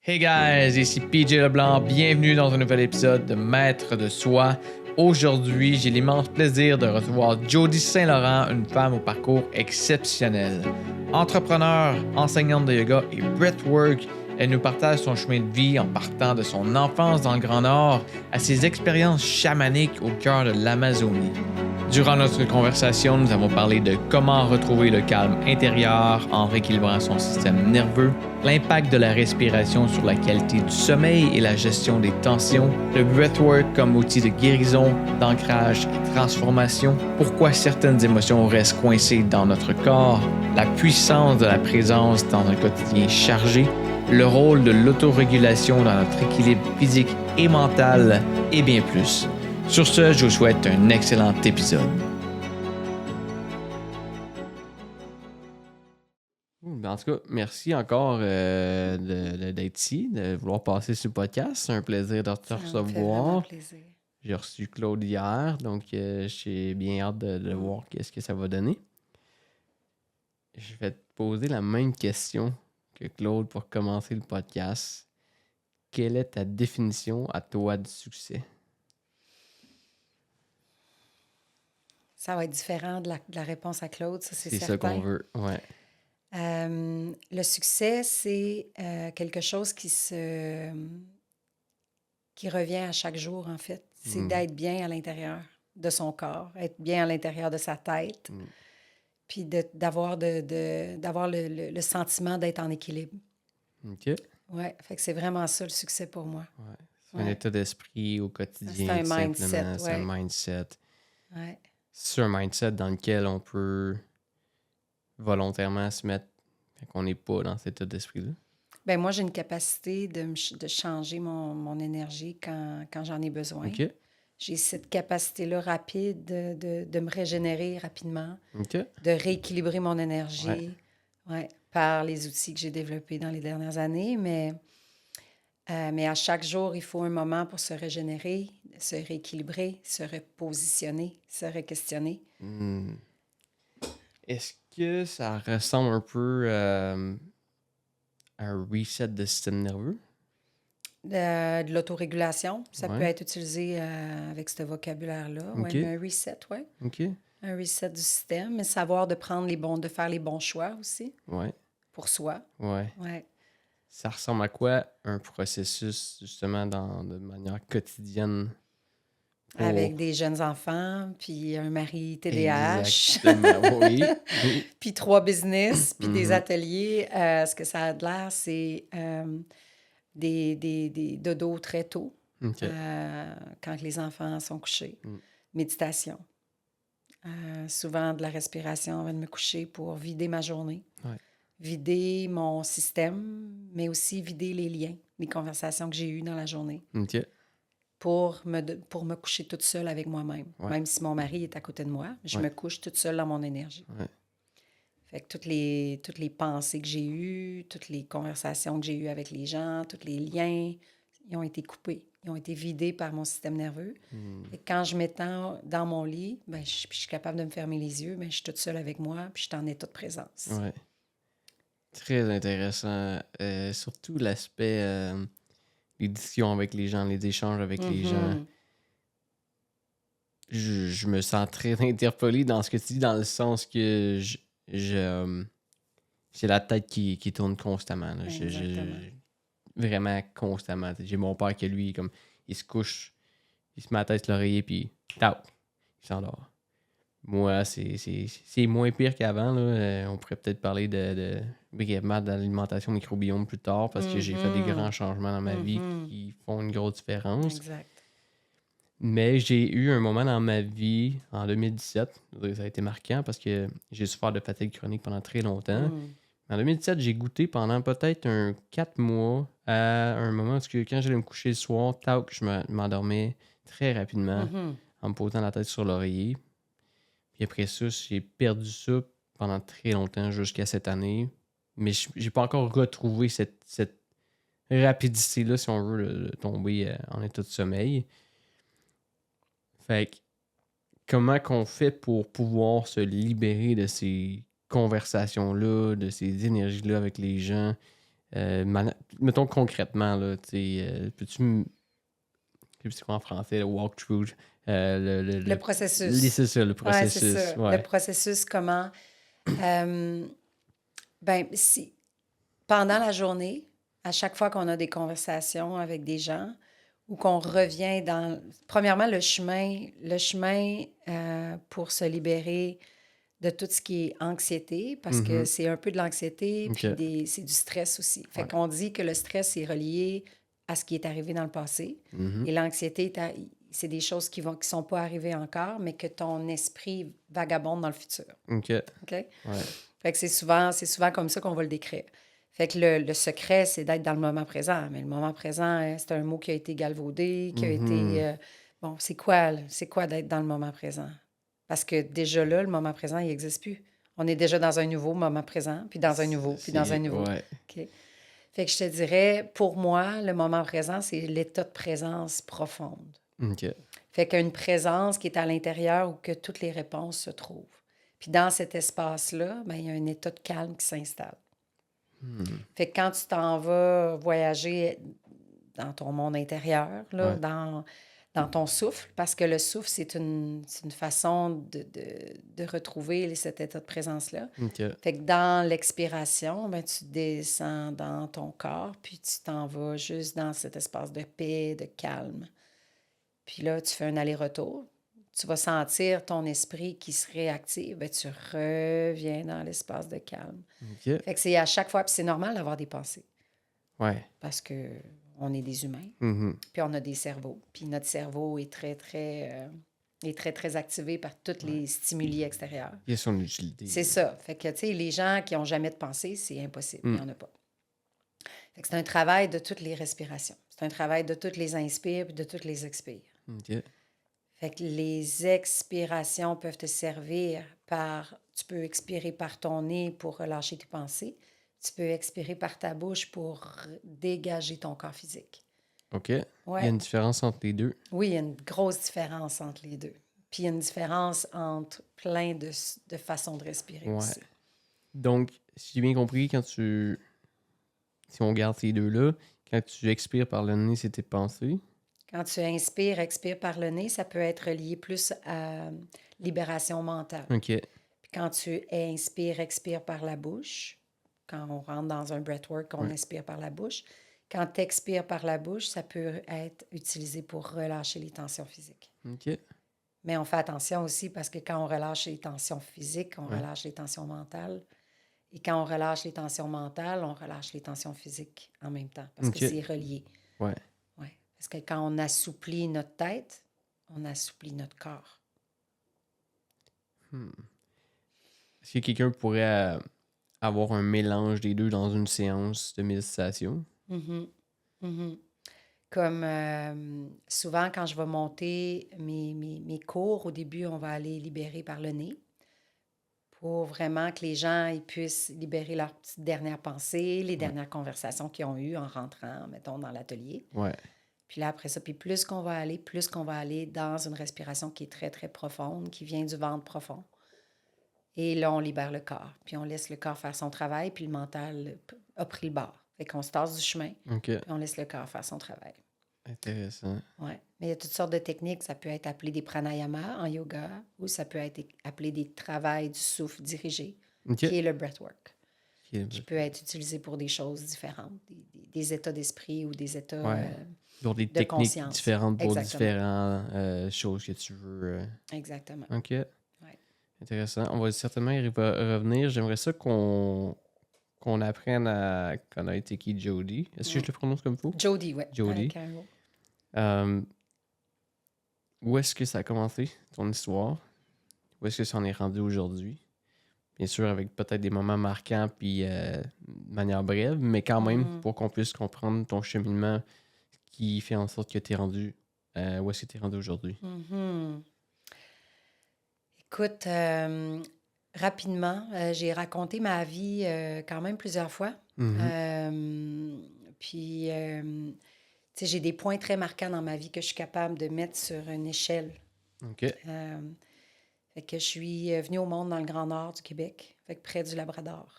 Hey guys, ici PJ Leblanc, bienvenue dans un nouvel épisode de Maître de Soi. Aujourd'hui, j'ai l'immense plaisir de recevoir Jody Saint-Laurent, une femme au parcours exceptionnel. Entrepreneur, enseignante de yoga et breathwork, elle nous partage son chemin de vie en partant de son enfance dans le Grand Nord à ses expériences chamaniques au cœur de l'Amazonie. Durant notre conversation, nous avons parlé de comment retrouver le calme intérieur en rééquilibrant son système nerveux, l'impact de la respiration sur la qualité du sommeil et la gestion des tensions, le breathwork comme outil de guérison, d'ancrage et transformation, pourquoi certaines émotions restent coincées dans notre corps, la puissance de la présence dans un quotidien chargé, le rôle de l'autorégulation dans notre équilibre physique et mental, et bien plus. Sur ce, je vous souhaite un excellent épisode. En tout cas, merci encore d'être ici, de vouloir passer sur le podcast. C'est un plaisir de te recevoir. Ça me fait vraiment plaisir. J'ai reçu Claude hier, donc j'ai bien hâte de voir qu'est-ce que ça va donner. Je vais te poser la même question que Claude pour commencer le podcast. Quelle est ta définition à toi du succès? Ça va être différent de la réponse à Claude, ça c'est certain. C'est ça qu'on veut, ouais. Le succès, c'est quelque chose qui revient à chaque jour, en fait. C'est d'être bien à l'intérieur de son corps, être bien à l'intérieur de sa tête, puis d'avoir le sentiment d'être en équilibre. OK. Ouais, fait que c'est vraiment ça le succès pour moi. Ouais. C'est un état d'esprit au quotidien. C'est un mindset, C'est un mindset. Ouais. C'est un mindset dans lequel on peut volontairement se mettre quand on n'est pas dans cet état d'esprit-là. Ben moi, j'ai une capacité de changer mon énergie quand j'en ai besoin. OK. J'ai cette capacité-là rapide de me régénérer rapidement, OK. de rééquilibrer mon énergie par les outils que j'ai développés dans les dernières années. Mais à chaque jour, il faut un moment pour se régénérer, se rééquilibrer, se repositionner, se re-questionner. Est-ce que ça ressemble un peu à un reset de système nerveux? De l'autorégulation, ça Ouais. peut être utilisé avec ce vocabulaire-là. OK. Ouais, un reset, oui. OK. Un reset du système, mais savoir de faire les bons choix aussi Ouais. pour soi. Ouais. Ouais. Ça ressemble à quoi un processus, justement, de manière quotidienne? Avec des jeunes enfants, puis un mari TDAH, Exactement, oui. puis 3 business, puis des ateliers. Ce que ça a de l'air, c'est des dodos très tôt, OK. quand les enfants sont couchés. Méditation. Souvent de la respiration avant de me coucher pour vider ma journée. Ouais. Vider mon système, mais aussi vider les liens, les conversations que j'ai eues dans la journée. OK. Pour me coucher toute seule avec moi-même. Ouais. Même si mon mari est à côté de moi, je me couche toute seule dans mon énergie. Ouais. Fait que toutes les pensées que j'ai eues, toutes les conversations que j'ai eues avec les gens, tous les liens, ils ont été coupés. Ils ont été vidés par mon système nerveux. Et quand je m'étends dans mon lit, ben, je suis capable de me fermer les yeux, mais je suis toute seule avec moi, puis je suis en état de présence. Ouais. Très intéressant. Surtout l'aspect les discussions avec les gens, les échanges avec les gens. Je me sens très interpellé dans ce que tu dis, dans le sens que j'ai la tête qui tourne constamment. Là. Vraiment constamment. J'ai mon père qui, lui, comme il se couche, il se met la tête sur l'oreiller, puis tao, il s'endort. Moi, c'est moins pire qu'avant. Là. On pourrait peut-être parler brièvement d'alimentation microbiome plus tard, parce que j'ai fait des grands changements dans ma vie qui font une grosse différence. Exact. Mais j'ai eu un moment dans ma vie, en 2017, ça a été marquant parce que j'ai souffert de fatigue chronique pendant très longtemps. En 2017, j'ai goûté pendant peut-être 4 mois à un moment où quand j'allais me coucher le soir, je m'endormais très rapidement en me posant la tête sur l'oreiller. Puis après ça, j'ai perdu ça pendant très longtemps jusqu'à cette année. Mais j'ai pas encore retrouvé cette rapidité-là, si on veut, de tomber en état de sommeil. Fait que, comment qu'on fait pour pouvoir se libérer de ces conversations-là, de ces énergies-là avec les gens? Mettons concrètement, là, peux-tu je sais quoi en français, le walkthrough, Le processus. C'est ça, le Ouais, processus. c'est ça. Ouais. Le processus, comment... si pendant la journée, à chaque fois qu'on a des conversations avec des gens ou qu'on revient dans... Premièrement, le chemin pour se libérer de tout ce qui est anxiété, parce que c'est un peu de l'anxiété, puis c'est du stress aussi. Fait qu'on dit que le stress est relié à ce qui est arrivé dans le passé. Et l'anxiété, c'est des choses qui sont pas arrivées encore, mais que ton esprit vagabonde dans le futur. OK. Ouais. Fait que c'est souvent comme ça qu'on va le décrire. Fait que le secret, c'est d'être dans le moment présent. Mais le moment présent, c'est un mot qui a été galvaudé, qui a été... bon, c'est quoi d'être dans le moment présent? Parce que déjà là, le moment présent, il n'existe plus. On est déjà dans un nouveau moment présent, puis dans un nouveau, puis dans un nouveau. Ouais. OK. Fait que je te dirais, pour moi, le moment présent, c'est l'état de présence profonde. OK. Fait qu'une présence qui est à l'intérieur où que toutes les réponses se trouvent. Puis dans cet espace-là, ben, il y a un état de calme qui s'installe. Fait que quand tu t'en vas voyager dans ton monde intérieur, là, dans ton souffle, parce que le souffle, c'est une façon de retrouver cet état de présence-là. OK. Fait que dans l'expiration, ben, tu descends dans ton corps, puis tu t'en vas juste dans cet espace de paix, de calme. Puis là, tu fais un aller-retour. Tu vas sentir ton esprit qui se réactive. Ben, tu reviens dans l'espace de calme. OK. Fait que c'est à chaque fois, puis c'est normal d'avoir des pensées. Ouais. Parce que on est des humains, puis on a des cerveaux. Puis notre cerveau est très, très activé par tous les stimuli extérieurs. Il y a son utilité. C'est ça. Fait que, tu sais, les gens qui n'ont jamais de pensée, c'est impossible. Il n'y en a pas. Fait que c'est un travail de toutes les respirations. C'est un travail de toutes les inspires et de toutes les expires. OK. Fait que les expirations peuvent te servir par... Tu peux expirer par ton nez pour relâcher tes pensées. Tu peux expirer par ta bouche pour dégager ton corps physique. OK. Ouais. Il y a une différence entre les deux? Oui, il y a une grosse différence entre les deux. Puis il y a une différence entre plein de façons de respirer aussi. Donc, si j'ai bien compris, si on garde ces deux-là, quand tu expires par le nez, c'est tes pensées. Quand tu inspires, expires par le nez, ça peut être lié plus à libération mentale. OK. Puis quand tu inspires, expires par la bouche, quand on rentre dans un breathwork, on inspire par la bouche. Quand tu expires par la bouche, ça peut être utilisé pour relâcher les tensions physiques. OK. Mais on fait attention aussi parce que quand on relâche les tensions physiques, on relâche les tensions mentales. Et quand on relâche les tensions mentales, on relâche les tensions physiques en même temps parce que c'est relié. Ouais. Ouais. Parce que quand on assouplit notre tête, on assouplit notre corps. Est-ce que quelqu'un pourrait avoir un mélange des deux dans une séance de méditation? Comme souvent, quand je vais monter mes cours, au début, on va aller libérer par le nez pour vraiment que les gens ils puissent libérer leurs petites dernières pensées, les dernières conversations qu'ils ont eues en rentrant, mettons, dans l'atelier. Ouais. Puis là, après ça, puis plus qu'on va aller dans une respiration qui est très, très profonde, qui vient du ventre profond. Et là, on libère le corps. Puis on laisse le corps faire son travail, puis le mental a pris le bord. Fait qu'on se tasse du chemin, OK. puis on laisse le corps faire son travail. Intéressant. Ouais. Mais il y a toutes sortes de techniques. Ça peut être appelé des pranayamas en yoga ou ça peut être appelé des travails du souffle dirigé, OK. qui est le breathwork, Qui qui peut être utilisé pour des choses différentes, des états d'esprit ou des états Ils des de techniques conscience. différentes pour Exactement. différentes choses que tu veux. Exactement. OK. Ouais. Intéressant. On va certainement y revenir. J'aimerais ça qu'on apprenne à connaître c'est qui Jody. Est-ce que je le prononce comme il faut? Jody, oui. Jody. Où est-ce que ça a commencé, ton histoire? Où est-ce que ça en est rendu aujourd'hui? Bien sûr, avec peut-être des moments marquants puis de manière brève, mais quand même pour qu'on puisse comprendre ton cheminement qui fait en sorte que tu es rendu où est-ce que tu es rendu aujourd'hui? Écoute, rapidement, j'ai raconté ma vie quand même plusieurs fois. Puis, tu sais, j'ai des points très marquants dans ma vie que je suis capable de mettre sur une échelle. OK. Fait que je suis venue au monde dans le Grand Nord du Québec, fait que près du Labrador.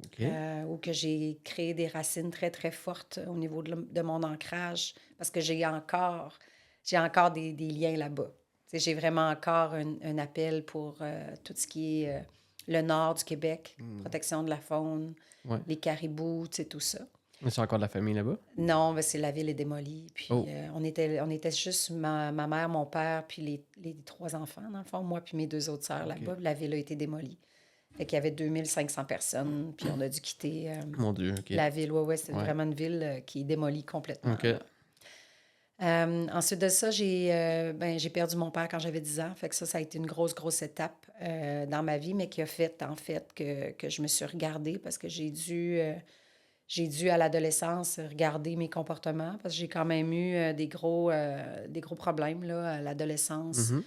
OK. où que j'ai créé des racines très, très fortes au niveau de mon ancrage, parce que j'ai encore des liens là-bas. Tu sais, j'ai vraiment encore un appel pour tout ce qui est le nord du Québec, protection de la faune, Ouais. les caribous, tu sais, tout ça. Mais c'est encore de la famille là-bas? Non, ben, la ville est démolie. Puis Oh. on était juste ma mère, mon père, puis les 3 enfants, dans le fond, moi puis mes 2 autres sœurs là-bas. Puis la ville a été démolie. Fait qu'il y avait 2500 personnes, puis on a dû quitter Mon Dieu, OK. la ville. Ouais, c'est Ouais. vraiment une ville qui est démolie complètement. OK. Là. Ensuite de ça, j'ai perdu mon père quand j'avais 10 ans. Fait que ça a été une grosse, grosse étape dans ma vie, mais qui a fait, en fait, que je me suis regardée parce que j'ai dû, à l'adolescence, regarder mes comportements parce que j'ai quand même eu des gros problèmes là, à l'adolescence Mhm.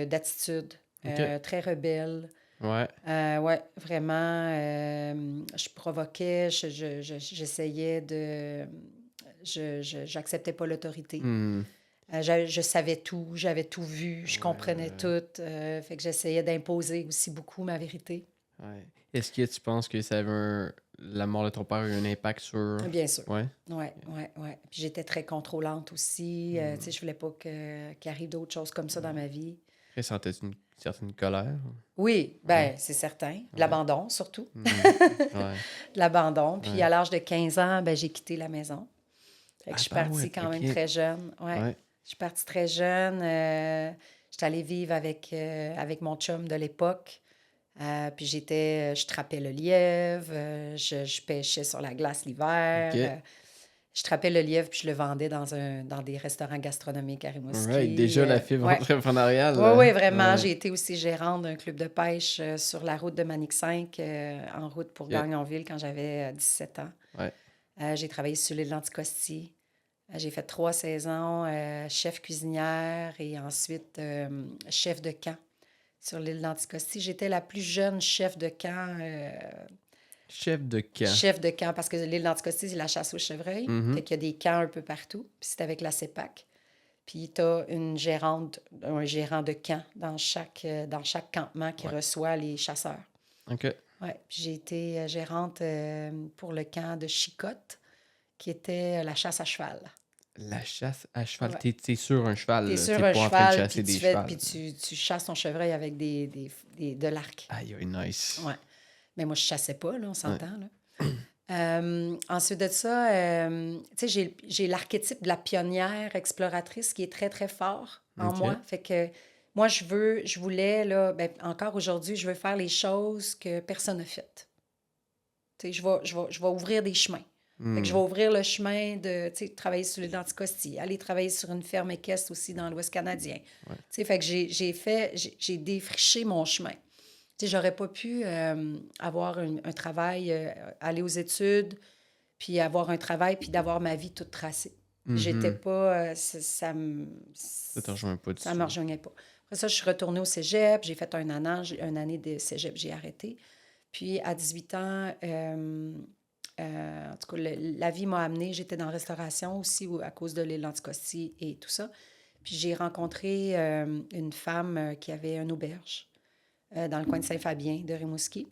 d'attitude, OK. très rebelle. Ouais. Ouais, vraiment, je provoquais, j'essayais de... j'acceptais pas l'autorité. Hmm. Je savais tout, j'avais tout vu, je comprenais tout. Fait que j'essayais d'imposer aussi beaucoup ma vérité. Ouais. Est-ce que tu penses que la mort de ton père a eu un impact sur... Bien sûr. Ouais. Ouais. Puis j'étais très contrôlante aussi. Tu sais, je voulais pas qu'il arrive d'autres choses comme ça dans ma vie. Après, sentais-tu une certaine colère? Oui, ben c'est certain. De l'abandon, surtout. Mhm. Ouais. De l'abandon. Puis Ouais. à l'âge de 15 ans, ben, j'ai quitté la maison. Fait que je suis partie ouais, quand même ok. très jeune. Ouais. Ouais. Je suis partie très jeune. J'étais allée vivre avec mon chum de l'époque. Puis je trappais le lièvre, je pêchais sur la glace l'hiver. Ok. Je trappais le lièvre puis je le vendais dans des restaurants gastronomiques à Rimouski. Right. Déjà, la fibre ouais. entrepreneuriale. Oui, vraiment. Ouais. J'ai été aussi gérante d'un club de pêche sur la route de Manic 5, en route pour Gagnonville quand j'avais 17 ans. Ouais. J'ai travaillé sur l'île d'Anticosti. J'ai fait 3 saisons, chef cuisinière et ensuite chef de camp sur l'île d'Anticosti. J'étais la plus jeune chef de camp. Chef de camp. Chef de camp, parce que l'île d'Anticosti, c'est la chasse aux chevreuils. Mhm. Fait qu'il y a des camps un peu partout. Puis c'est avec la CEPAC. Puis tu as un gérant de camp dans chaque campement qui reçoit les chasseurs. OK. Ouais. Puis j'ai été gérante pour le camp de Chicotte, qui était la chasse à cheval. La chasse à cheval. Ouais. T'es sur un cheval. Tu es là. sur T'es un pas en train de cheval, chasser puis des chevals. puis tu chasses ton chevreuil avec de l'arc. Aïe, aïe, nice. Ouais. Mais moi, je chassais pas, là, on s'entend. Là. Ensuite de ça, tu sais, j'ai l'archétype de la pionnière exploratrice qui est très, très fort en OK. moi. Fait que moi, je voulais, là, ben, encore aujourd'hui, je veux faire les choses que personne n'a faites. Tu sais, je vais ouvrir des chemins. Fait que je vais ouvrir le chemin de, tu sais, travailler sur l'île d'Anticosti, aller travailler sur une ferme équestre aussi dans l'Ouest canadien. Tu sais, fait que j'ai défriché mon chemin. Tu sais, j'aurais pas pu avoir un travail, aller aux études, puis avoir un travail, puis d'avoir ma vie toute tracée. J'étais pas... ça te rejoint pas du ça tout. me rejoignait pas. Après ça, je suis retournée au cégep. J'ai fait une année de cégep, j'ai arrêté. Puis, à 18 ans, en tout cas, la vie m'a amenée. J'étais dans la restauration aussi à cause de l'île d'Anticosti et tout ça. Puis, j'ai rencontré une femme qui avait une auberge dans le coin de Saint-Fabien de Rimouski.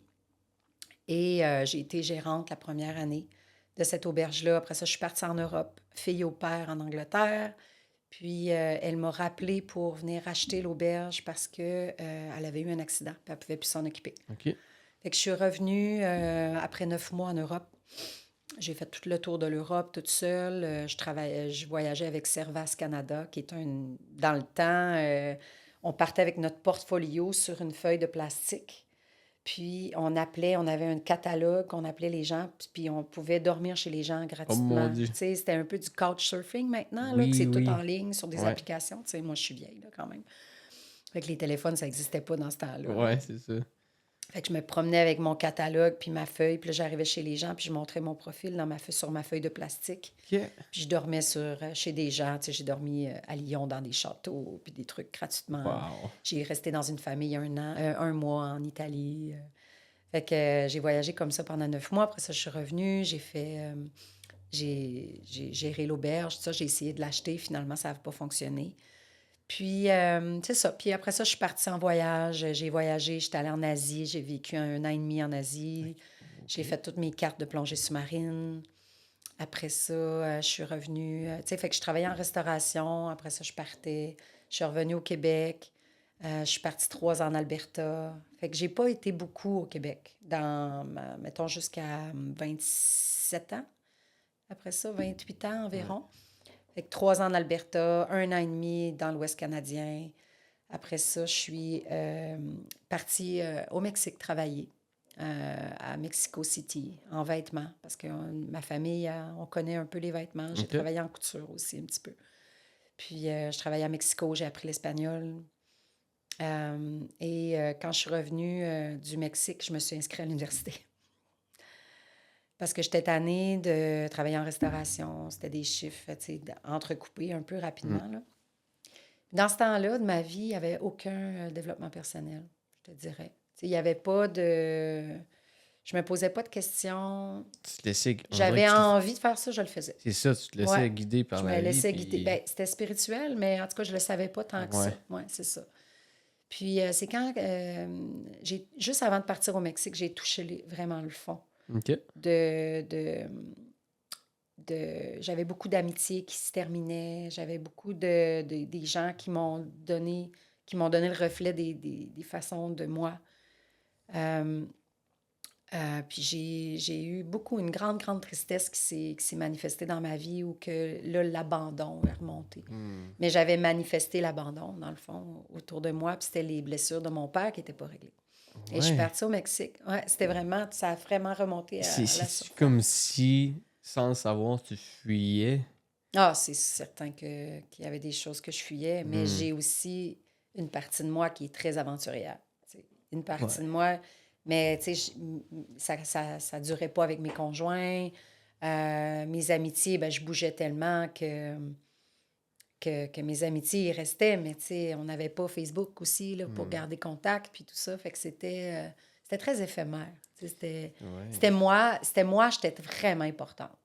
Et j'ai été gérante la première année de cette auberge-là. Après ça, je suis partie en Europe, fille au père en Angleterre. Puis elle m'a rappelé pour venir acheter l'auberge parce qu'elle avait eu un accident et elle ne pouvait plus s'en occuper. OK. Fait que je suis revenue après 9 mois en Europe. J'ai fait tout le tour de l'Europe toute seule. Je voyageais avec Servas Canada, qui est dans le temps, on partait avec notre portfolio sur une feuille de plastique. Puis on avait un catalogue, on appelait les gens, puis on pouvait dormir chez les gens gratuitement. Oh mon Dieu. Tu sais, c'était un peu du couchsurfing maintenant, Oui, là, que c'est oui. tout en ligne sur des Ouais. applications. Tu sais, moi, je suis vieille, là, quand même. Fait que les téléphones, ça n'existait pas dans ce temps-là. Ouais, c'est ça. Fait que je me promenais avec mon catalogue puis ma feuille, puis là, j'arrivais chez les gens, puis je montrais mon profil sur ma feuille de plastique. OK. Puis je dormais chez des gens. Tu sais, j'ai dormi à Lyon dans des châteaux, puis des trucs gratuitement. Wow. J'ai resté dans une famille un mois en Italie. Fait que j'ai voyagé comme ça pendant 9 mois. Après ça, je suis revenue. J'ai géré l'auberge. Tout ça, j'ai essayé de l'acheter. Finalement, ça n'avait pas fonctionné. Puis, c'est ça. Puis après ça, je suis partie en voyage. J'ai voyagé. J'étais allée en Asie. J'ai vécu 1 an et demi en Asie. J'ai fait toutes mes cartes de plongée sous-marine. Après ça, je suis revenue... tu sais, fait que je travaillais en restauration. Après ça, je partais. Je suis revenue au Québec. Je suis partie 3 ans en Alberta. Fait que j'ai pas été beaucoup au Québec, mettons, jusqu'à 27 ans. Après ça, 28 ans environ. Fait que 3 ans en Alberta, 1 an et demi dans l'Ouest canadien. Après ça, je suis partie au Mexique travailler, à Mexico City, en vêtements, parce que ma famille, on connaît un peu les vêtements. J'ai travaillé en couture aussi un petit peu. Puis, je travaillais à Mexico, j'ai appris l'espagnol. Quand je suis revenue du Mexique, je me suis inscrite à l'université. Parce que j'étais tannée de travailler en restauration. C'était des chiffres, tu sais, entrecoupés un peu rapidement, là. Dans ce temps-là de ma vie, il n'y avait aucun développement personnel, je te dirais. Tu sais, il n'y avait pas de... Je me posais pas de questions. Tu te laissais... J'avais envie de faire ça, je le faisais. C'est ça, tu te laissais guider par la vie. Je me laissais puis... guider. Ben, c'était spirituel, mais en tout cas, je le savais pas tant que ça. Oui, c'est ça. Puis c'est quand... juste avant de partir au Mexique, j'ai touché vraiment le fond. OK. J'avais beaucoup d'amitiés qui se terminaient. J'avais beaucoup des gens qui m'ont donné le reflet des façons de moi. Puis j'ai eu une grande tristesse qui s'est manifestée dans ma vie, où que là, l'abandon est remonté. Mais j'avais manifesté l'abandon, dans le fond, autour de moi, puis c'était les blessures de mon père qui n'étaient pas réglées. Et je suis partie au Mexique. Ouais, ça a vraiment remonté à la surface. C'est comme si, sans le savoir, tu fuyais. Ah, c'est certain qu'il y avait des choses que je fuyais, mais j'ai aussi une partie de moi qui est très aventurière. T'sais. Une partie de moi... Mais, tu sais, ça durait pas avec mes conjoints. Mes amitiés, ben, je bougeais tellement que mes amitiés, ils restaient. Mais, tu sais, on n'avait pas Facebook aussi, là, pour garder contact, puis tout ça. Fait que c'était très éphémère. C'était moi, j'étais vraiment importante.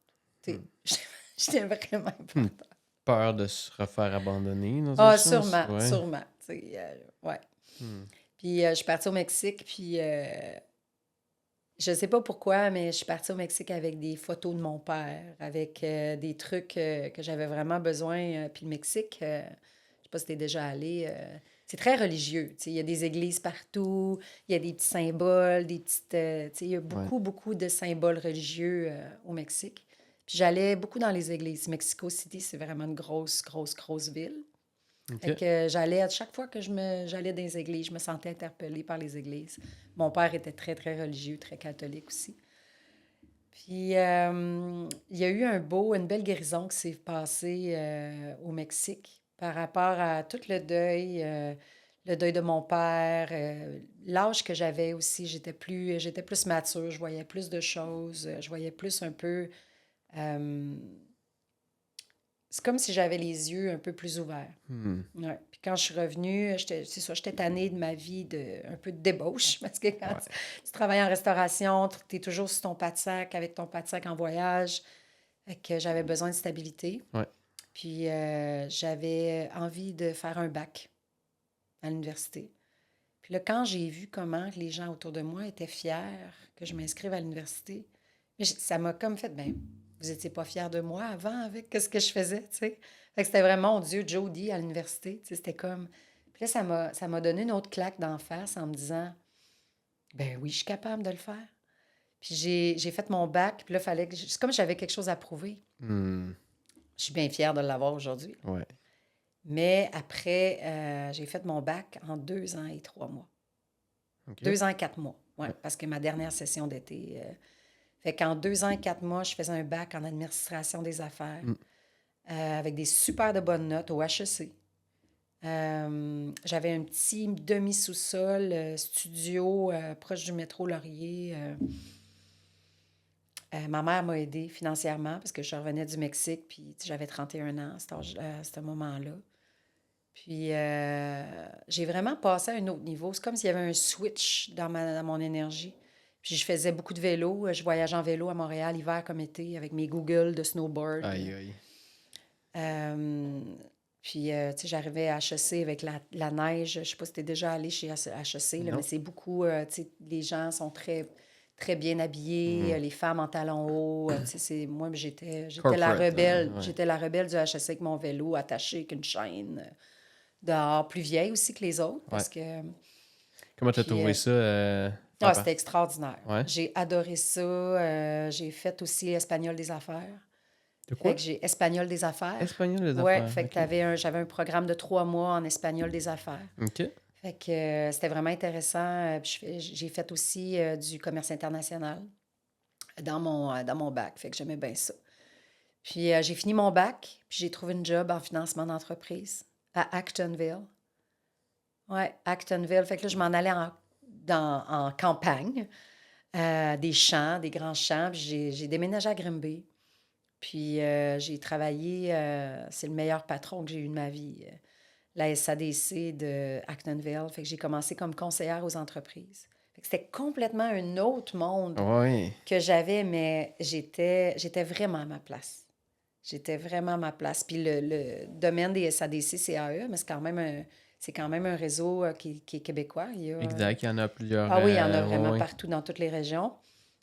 Tu sais, j'étais vraiment importante. Peur de se refaire abandonner, dans un sens? Sûrement. Tu sais, ouais. Puis je suis partie au Mexique, puis je sais pas pourquoi, mais je suis partie au Mexique avec des photos de mon père, avec des trucs que j'avais vraiment besoin. Puis le Mexique, je sais pas si t'es déjà allé, c'est très religieux. Il y a des églises partout, il y a des petits symboles, il y a beaucoup de symboles religieux au Mexique. Puis j'allais beaucoup dans les églises. Mexico City, c'est vraiment une grosse ville. Fait que j'allais, à chaque fois que j'allais dans les églises, je me sentais interpellée par les églises. Mon père était très, très religieux, très catholique aussi. Puis, il y a eu une belle guérison qui s'est passée au Mexique par rapport à tout le deuil de mon père, l'âge que j'avais aussi. J'étais plus mature, je voyais plus de choses, je voyais plus un peu... c'est comme si j'avais les yeux un peu plus ouverts. Ouais. Puis quand je suis revenue, j'étais tannée de ma vie un peu de débauche. Parce que quand tu travailles en restauration, tu es toujours sur ton pas de sac, avec ton pas de sac en voyage. Fait que j'avais besoin de stabilité. Ouais. Puis j'avais envie de faire un bac à l'université. Puis là, quand j'ai vu comment les gens autour de moi étaient fiers que je m'inscrive à l'université, ça m'a comme fait, vous n'étiez pas fiers de moi avant avec ce que je faisais, tu sais. Fait que c'était vraiment, mon Dieu, Jody à l'université, tu sais, c'était comme... Puis là, ça m'a donné une autre claque d'en face en me disant, ben oui, je suis capable de le faire. Puis j'ai fait mon bac, puis là, c'est comme si j'avais quelque chose à prouver. Je suis bien fière de l'avoir aujourd'hui. Ouais. Mais après, j'ai fait mon bac en 2 ans et 3 mois. 2 ans et 4 mois, parce que ma dernière session d'été... Fait qu'en 2 ans et 4 mois, je faisais un bac en administration des affaires avec des super de bonnes notes au HEC. J'avais un petit demi-sous-sol, studio proche du métro Laurier. Ma mère m'a aidée financièrement parce que je revenais du Mexique, puis j'avais 31 ans à ce moment-là. Puis j'ai vraiment passé à un autre niveau. C'est comme s'il y avait un switch dans mon énergie. Puis je faisais beaucoup de vélo. Je voyageais en vélo à Montréal, hiver comme été, avec mes Google de snowboard. Aïe. Puis, tu sais, j'arrivais à HEC avec la neige. Je sais pas si tu es déjà allé chez HEC, là, mais c'est beaucoup... tu sais, les gens sont très, très bien habillés, les femmes en talons hauts. Tu sais, moi, j'étais la Corporate, rebelle. ouais. J'étais la rebelle du HSC avec mon vélo attaché avec une chaîne. Dehors, plus vieille aussi que les autres, parce que... Comment t'as Puis, trouvé ça? Ah, c'était extraordinaire. Ouais. J'ai adoré ça. J'ai fait aussi Espagnol des affaires. De quoi? Fait que j'ai Espagnol des affaires. Espagnol des Ouais, affaires. fait que j'avais un programme de 3 mois en Espagnol des affaires. OK. Fait que c'était vraiment intéressant. Puis j'ai fait aussi du commerce international dans mon bac. Fait que j'aimais bien ça. Puis j'ai fini mon bac, puis j'ai trouvé une job en financement d'entreprise à Actonville. Ouais, Actonville. Fait que là, je m'en allais en campagne, des champs, des grands champs. Puis j'ai déménagé à Grimby. Puis j'ai travaillé, c'est le meilleur patron que j'ai eu de ma vie, la SADC de Actonville. Fait que j'ai commencé comme conseillère aux entreprises. Fait que c'était complètement un autre monde Oui. que j'avais, mais j'étais vraiment à ma place. J'étais vraiment à ma place. Puis le domaine des SADC, CAE, mais c'est quand même un réseau qui est québécois. Exact, il y en a plusieurs. Ah oui, il y en a vraiment ouais. partout dans toutes les régions.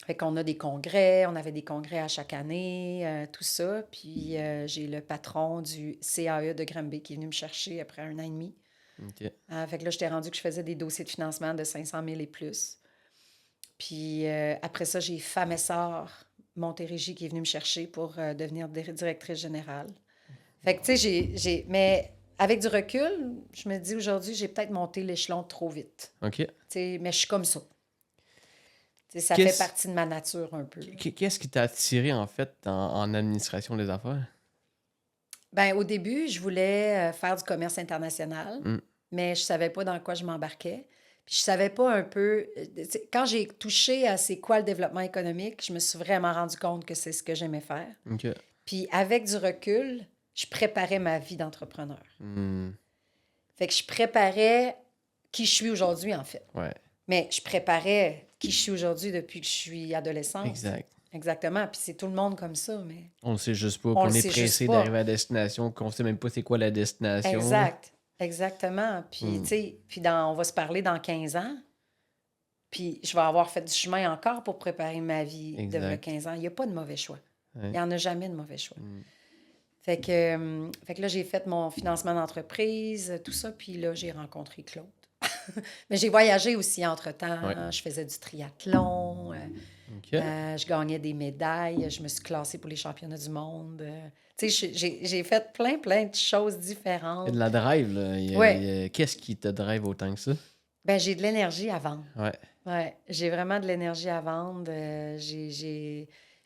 Fait qu'on a des congrès, on avait des congrès à chaque année, tout ça. Puis j'ai le patron du CAE de Granby qui est venu me chercher après 1 an et demi. OK. Fait que là, j'étais rendu que je faisais des dossiers de financement de 500 000 et plus. Puis après ça, j'ai Femme Essor Montérégie qui est venue me chercher pour devenir directrice générale. Fait que, tu sais, mais avec du recul, je me dis aujourd'hui, j'ai peut-être monté l'échelon trop vite. OK. Tu sais, mais je suis comme ça. Tu sais, ça Qu'est-ce- fait partie de ma nature un peu. Qu'est-ce qui t'a attiré, en fait, en administration des affaires? Ben, au début, je voulais faire du commerce international, mais je savais pas dans quoi je m'embarquais. Puis je savais pas un peu... Quand j'ai touché à c'est quoi le développement économique, je me suis vraiment rendu compte que c'est ce que j'aimais faire. OK. Puis avec du recul, je préparais ma vie d'entrepreneur. Fait que je préparais qui je suis aujourd'hui, en fait. Ouais. Mais je préparais qui je suis aujourd'hui depuis que je suis adolescente. Exact. Exactement. Puis c'est tout le monde comme ça, mais... On le sait juste pas. On On le est sait pressé juste pas. d'arriver à la destination, qu'on sait même pas c'est quoi la destination. Exact. Exactement. Puis, tu sais, on va se parler dans 15 ans. Puis je vais avoir fait du chemin encore pour préparer ma vie de Exact. 15 ans. Il n'y a pas de mauvais choix. Ouais. Il n'y en a jamais de mauvais choix. Fait que là, j'ai fait mon financement d'entreprise, tout ça. Puis là, j'ai rencontré Claude. Mais j'ai voyagé aussi entre-temps. Ouais. Je faisais du triathlon. OK. Je gagnais des médailles. Je me suis classée pour les championnats du monde. Tu sais, j'ai fait plein de choses différentes. Il y a de la drive, là. Ouais. Qu'est-ce qui te drive autant que ça? Ben, j'ai de l'énergie à vendre. Ouais. Ouais, j'ai vraiment de l'énergie à vendre.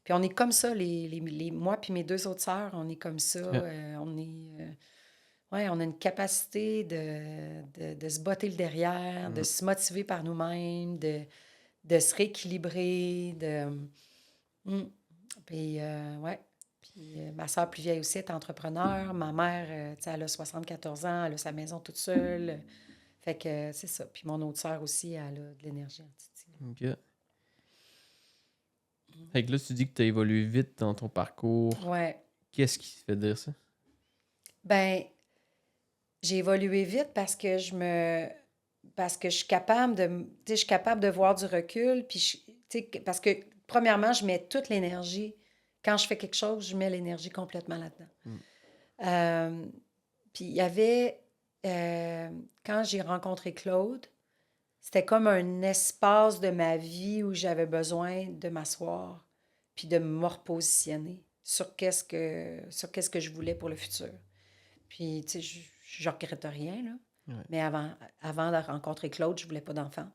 Puis on est comme ça, moi puis mes 2 autres sœurs, on est comme ça. Ouais. On a une capacité de se botter le derrière, de se motiver par nous-mêmes, de se rééquilibrer, Puis, ouais. Puis ma sœur plus vieille aussi est entrepreneur. Ma mère, tu sais, elle a 74 ans, elle a sa maison toute seule. Fait que c'est ça. Puis mon autre sœur aussi, elle a de l'énergie en titi. OK. Fait que là, tu dis que tu as évolué vite dans ton parcours. Ouais. Qu'est-ce qui te fait dire ça? Ben, j'ai évolué vite parce que je suis capable de... Tu sais, je suis capable de voir du recul. Puis, tu sais, parce que, premièrement, je mets toute l'énergie. Quand je fais quelque chose, je mets l'énergie complètement là-dedans. Puis, il y avait... quand j'ai rencontré Claude, c'était comme un espace de ma vie où j'avais besoin de m'asseoir puis de me repositionner sur qu'est-ce que je voulais pour le futur. Puis, tu sais, je regrette rien, là. Ouais. Mais avant de rencontrer Claude, je voulais pas d'enfant.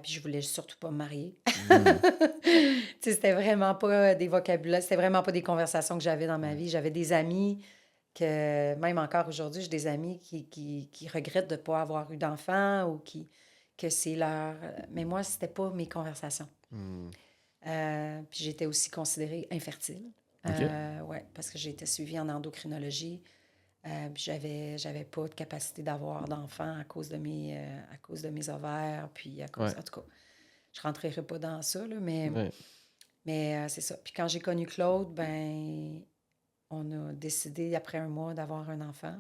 Puis je voulais surtout pas me marier. Tu sais, c'était vraiment pas des vocabulaires, c'était vraiment pas des conversations que j'avais dans ma vie. J'avais des amis que, même encore aujourd'hui, j'ai des amis qui regrettent de ne pas avoir eu d'enfant ou que c'est leur... Mais moi, c'était pas mes conversations. Puis j'étais aussi considérée infertile. OK. Ouais, parce que j'ai été suivie en endocrinologie. Puis j'avais pas de capacité d'avoir d'enfants à cause de mes ovaires, puis à cause... Ouais. En tout cas, je rentrerai pas dans ça, là, mais... Ouais. Mais c'est ça. Puis quand j'ai connu Claude, ben on a décidé, après 1 mois, d'avoir un enfant.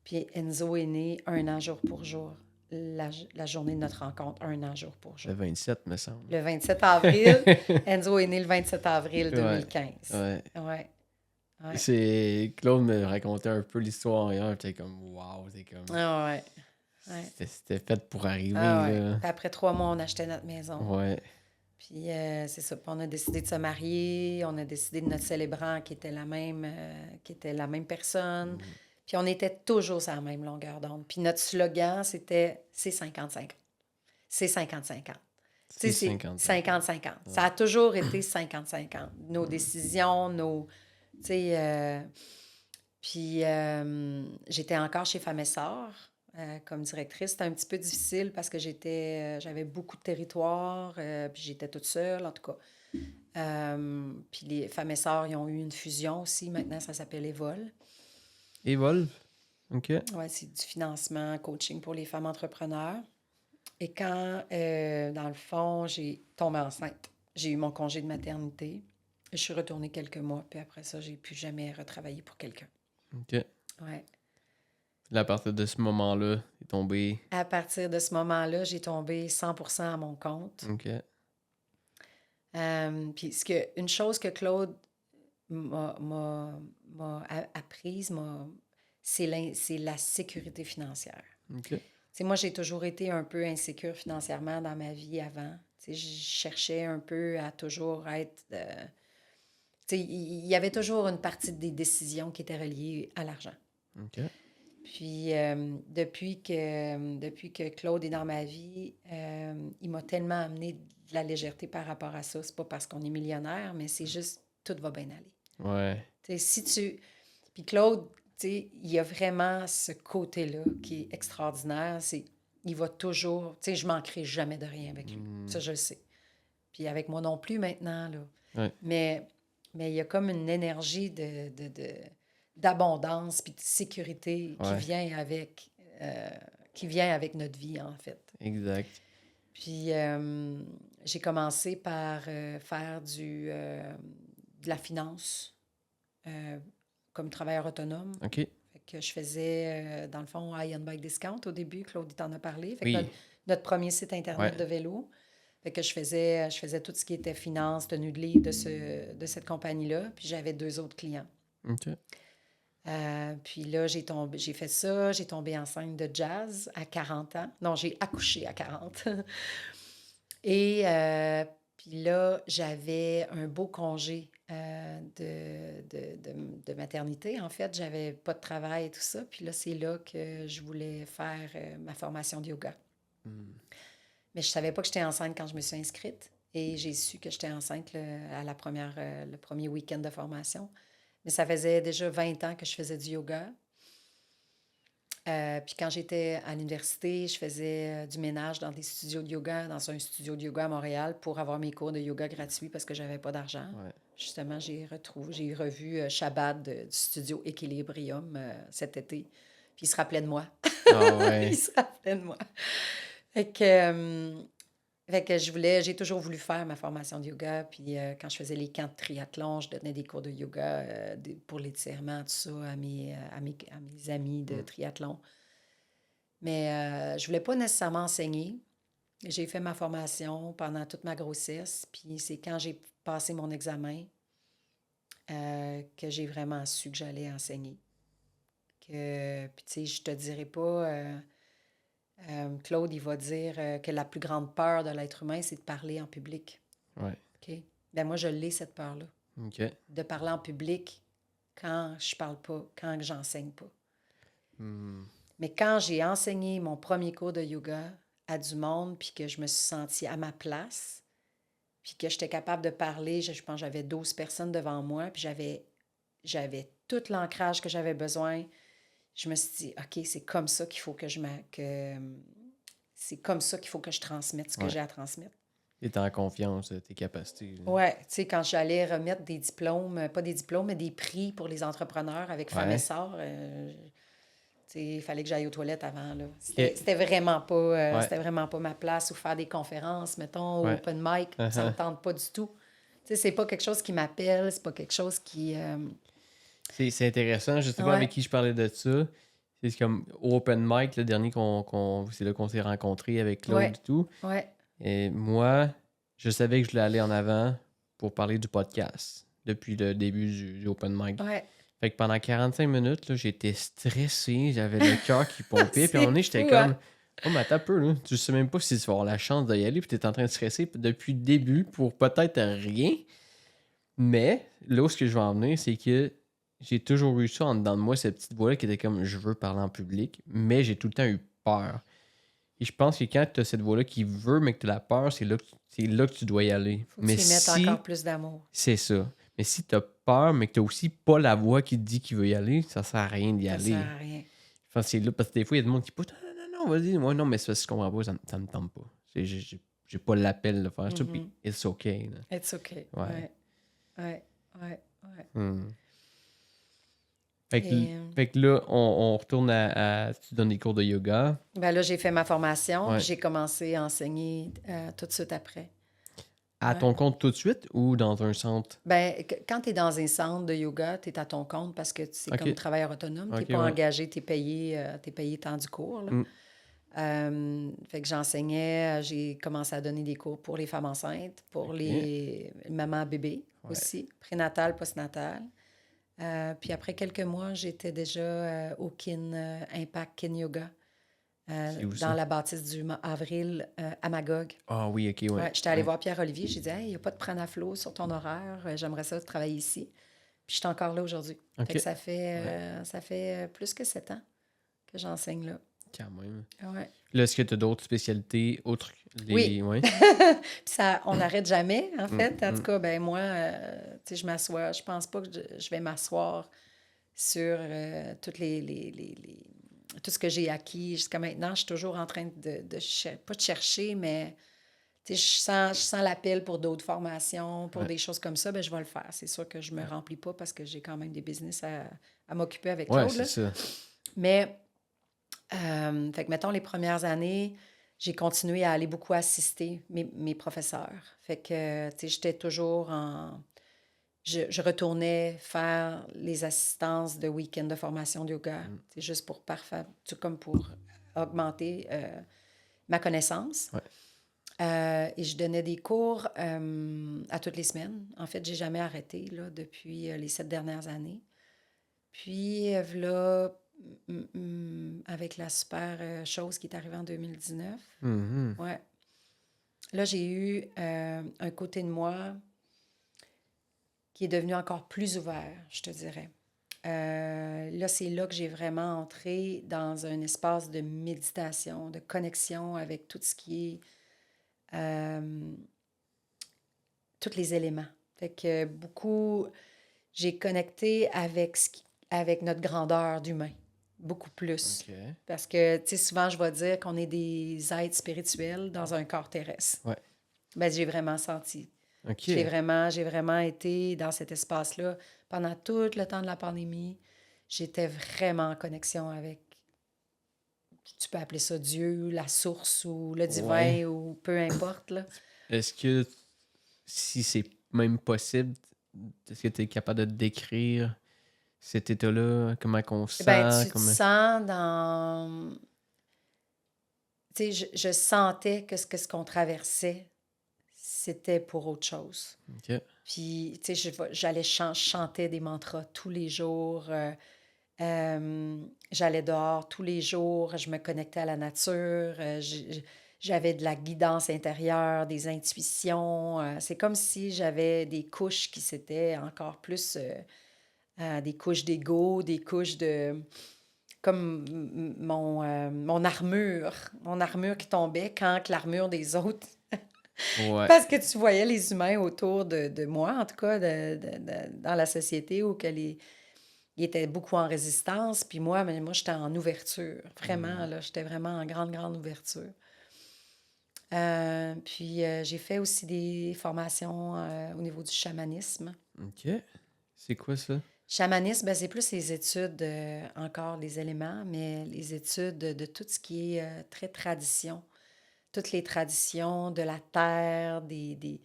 Puis Enzo est né 1 an jour pour jour. la journée de notre rencontre, 1 an jour pour jour. Le 27, me semble. Le 27 avril. Enzo est né le 27 avril Ouais, 2015. Ouais. Ouais. Ouais. C'est... Claude me racontait un peu l'histoire hier, j'étais comme, wow, c'est comme... Ah ouais. Ouais. C'était fait pour arriver, Ah ouais. là. Puis après 3 mois, on achetait notre maison. Ouais. Puis c'est ça. Puis on a décidé de se marier. On a décidé de notre célébrant qui était la même personne. Puis on était toujours sur la même longueur d'onde. Puis notre slogan, c'était « C'est 50-50 ». C'est 50-50. C'est C'est 50. 50-50. Ça a toujours été 50-50. Nos décisions, tu sais, puis j'étais encore chez Femmes et Sœurs comme directrice. C'était un petit peu difficile parce que j'avais beaucoup de territoire, puis j'étais toute seule, en tout cas. Puis les Femmes et Sœurs, ils ont eu une fusion aussi. Maintenant, ça s'appelle Evol. Evolve? OK. Ouais, c'est du financement, coaching pour les femmes entrepreneurs. Et quand, dans le fond, j'ai tombé enceinte, j'ai eu mon congé de maternité. Je suis retournée quelques mois, puis après ça, j'ai plus jamais retravaillé pour quelqu'un. OK. Ouais. Là, à partir de ce moment-là, t'es tombé... À partir de ce moment-là, j'ai tombé 100% à mon compte. OK. Puis une chose que Claude m'a apprise, c'est la sécurité financière. OK. T'sais, moi, j'ai toujours été un peu insécure financièrement dans ma vie avant. T'sais, je cherchais un peu à toujours être... il y avait toujours une partie des décisions qui étaient reliées à l'argent. OK. Puis, depuis que Claude est dans ma vie, il m'a tellement amené de la légèreté par rapport à ça. C'est pas parce qu'on est millionnaire, mais c'est juste, tout va bien aller. Ouais. Puis Claude, il y a vraiment ce côté-là qui est extraordinaire. Il va toujours... je manquerai jamais de rien avec lui. Ça, je le sais. Puis avec moi non plus maintenant, là. Ouais. Mais il y a comme une énergie d'abondance puis de sécurité Ouais. qui vient avec notre vie, en fait. Exact. Puis j'ai commencé par faire de la finance comme travailleur autonome. OK. Fait que je faisais, dans le fond, High and Bike Discount au début. Claude, il t'en a parlé. Fait que Oui. notre premier site Internet Ouais. de vélo. Fait que je faisais tout ce qui était finance, tenue de livre de cette compagnie-là. Puis j'avais 2 autres clients. OK. Puis là, j'ai fait ça. J'ai tombé enceinte de Jazz à 40 ans. Non, j'ai accouché à 40. Et puis là, j'avais un beau congé de maternité. En fait, j'avais pas de travail et tout ça. Puis là, c'est là que je voulais faire ma formation de yoga. Mais je savais pas que j'étais enceinte quand je me suis inscrite. Et j'ai su que j'étais enceinte le premier week-end de formation. Mais ça faisait déjà 20 ans que je faisais du yoga. Puis quand j'étais à l'université, je faisais du ménage dans des studios de yoga, dans un studio de yoga à Montréal pour avoir mes cours de yoga gratuits parce que j'avais pas d'argent. Ouais. Justement, j'ai revu Shabbat du studio Equilibrium cet été. Puis il se rappelait de moi. Ah ouais. Il se rappelait de moi. Fait que j'ai toujours voulu faire ma formation de yoga. Puis quand je faisais les camps de triathlon, je donnais des cours de yoga pour l'étirement, tout ça, à mes amis de triathlon. Mais je voulais pas nécessairement enseigner. J'ai fait ma formation pendant toute ma grossesse. Puis c'est quand j'ai passé mon examen que j'ai vraiment su que j'allais enseigner. Puis tu sais, je te dirais pas... Claude, il va dire que la plus grande peur de l'être humain, c'est de parler en public. Ouais. OK? Ben moi, je l'ai, cette peur-là. OK. De parler en public quand je parle pas, quand j'enseigne pas. Mais quand j'ai enseigné mon premier cours de yoga à du monde, puis que je me suis sentie à ma place, puis que j'étais capable de parler, je pense que j'avais 12 personnes devant moi, puis j'avais tout l'ancrage que j'avais besoin. Je me suis dit, OK, c'est comme ça qu'il faut que c'est comme ça qu'il faut que je transmette ce que j'ai à transmettre. Et t'es en confiance de tes capacités. Là. Oui, tu sais, quand j'allais remettre des diplômes, pas des diplômes, mais des prix pour les entrepreneurs avec Femmes et Sœurs, il fallait que j'aille aux toilettes avant. Là. C'était vraiment pas ma place, ou faire des conférences, mettons, ou open mic, ça me tente pas du tout. Tu sais, c'est pas quelque chose qui m'appelle, c'est pas quelque chose qui... C'est intéressant, je sais pas avec qui je parlais de ça. C'est comme au open mic, le dernier c'est là qu'on s'est rencontrés avec Claude Ouais. et tout. Ouais. Et moi, je savais que je voulais aller en avant pour parler du podcast depuis le début du open mic. Ouais. Fait que pendant 45 minutes, là, j'étais stressé, j'avais le cœur qui pompait. Puis à un moment donné, j'étais fou, comme, hein? oh, mais attends un peu, là. Tu sais même pas si tu vas avoir la chance d'y aller. Puis t'es en train de stresser depuis le début pour peut-être rien. Mais là où ce que je veux en venir, c'est que j'ai toujours eu ça en dedans de moi, cette petite voix-là qui était comme, je veux parler en public. Mais j'ai tout le temps eu peur. Et je pense que quand tu as cette voix-là qui veut, mais que tu as la peur, c'est là que tu dois y aller. Faut que Mais tu y mettes si, encore plus d'amour. c'est ça. Mais si tu as peur, mais que tu aussi pas la voix qui te dit qu'il veut y aller, ça sert à rien d'y Ça aller. sert à rien. Enfin, c'est là, parce que des fois, il y a des monde qui pousse, non, vas-y. Moi, non, mais c'est parce que je comprends pas, ça me tente pas. J'ai pas l'appel de faire ça, puis it's okay. Là. It's okay. Ouais. Ouais. Hmm. Fait que, Et, fait que là, on retourne tu donnes des cours de yoga. ben là, j'ai fait ma formation, Ouais. puis j'ai commencé à enseigner tout de suite après. À Ouais. ton compte tout de suite ou dans un centre? Ben, quand tu es dans un centre de yoga, tu es à ton compte parce que c'est Ok. comme travailleur autonome. Tu n'es Ok, pas ouais. engagé, tu es payé tant du cours. Là. Fait que j'enseignais, j'ai commencé à donner des cours pour les femmes enceintes, pour les mamans bébés aussi, prénatal, postnatal. Puis après quelques mois, j'étais déjà au Impact Kin Yoga, C'est où dans ça? la bâtisse du Avril à Magog. Ah oui, ok, ouais. Ouais, j'étais allée Ouais. voir Pierre-Olivier, j'ai dit « Hey, il n'y a pas de prenaflo sur ton horaire, j'aimerais ça travailler ici. » Puis je suis encore là aujourd'hui. Ok. Fait que ça fait plus que 7 ans que j'enseigne là. Quand même. Ouais. Là, est-ce que tu as d'autres spécialités autres que les. Oui. Ouais. Puis ça, on n'arrête jamais, en fait. En tout cas, ben moi, tu sais, je m'assois. Je pense pas que je vais m'asseoir sur tout ce que j'ai acquis jusqu'à maintenant. Je suis toujours en train pas de chercher, mais tu sais, je sens l'appel pour d'autres formations, pour des choses comme ça, ben je vais le faire. C'est sûr que je me remplis pas parce que j'ai quand même des business à m'occuper avec Ouais, Claude. c'est là. ça. Mais, fait que, mettons, les premières années, j'ai continué à aller beaucoup assister mes professeurs. Fait que, tu sais, j'étais toujours je retournais faire les assistances de week-end de formation de yoga, c'est juste pour comme pour augmenter ma connaissance. Ouais. Et je donnais des cours à toutes les semaines. En fait, j'ai jamais arrêté là, depuis les 7 dernières années. Puis, là, avec la super chose qui est arrivée en 2019, Mhm. ouais. Là, j'ai eu un côté de moi qui est devenu encore plus ouvert, je te dirais. Là, c'est là que j'ai vraiment entré dans un espace de méditation, de connexion avec tout ce qui est... tous les éléments. Fait que beaucoup... J'ai connecté avec notre grandeur d'humain, beaucoup plus. Ok. Parce que, tu sais, souvent, je vais dire qu'on est des êtres spirituels dans un corps terrestre. Ouais. Ben, j'ai vraiment senti. Ok. J'ai vraiment été dans cet espace-là pendant tout le temps de la pandémie. J'étais vraiment en connexion avec, tu peux appeler ça Dieu, la source ou le divin Ouais. ou peu importe. Là. Est-ce que, si c'est même possible, est-ce que tu es capable de décrire cet état-là? Comment qu'on sent? Ben, tu te comment... sens dans... Tu sais, je sentais que ce qu'on traversait, c'était pour autre chose. Ok. Puis, tu sais, j'allais chanter des mantras tous les jours. J'allais dehors tous les jours. Je me connectais à la nature. J'avais de la guidance intérieure, des intuitions. C'est comme si j'avais des couches qui s'étaient encore plus... des couches d'ego, des couches de... Comme mon armure qui tombait quand l'armure des autres... Ouais. Parce que tu voyais les humains autour de moi, en tout cas, dans la société, où ils étaient beaucoup en résistance. Puis moi, j'étais en ouverture. Vraiment, là, j'étais vraiment en grande, grande ouverture. Puis j'ai fait aussi des formations au niveau du chamanisme. Ok. C'est quoi ça? Chamanisme, ben, c'est plus les études, encore les éléments, mais les études de tout ce qui est très tradition. Toutes les traditions de la terre, des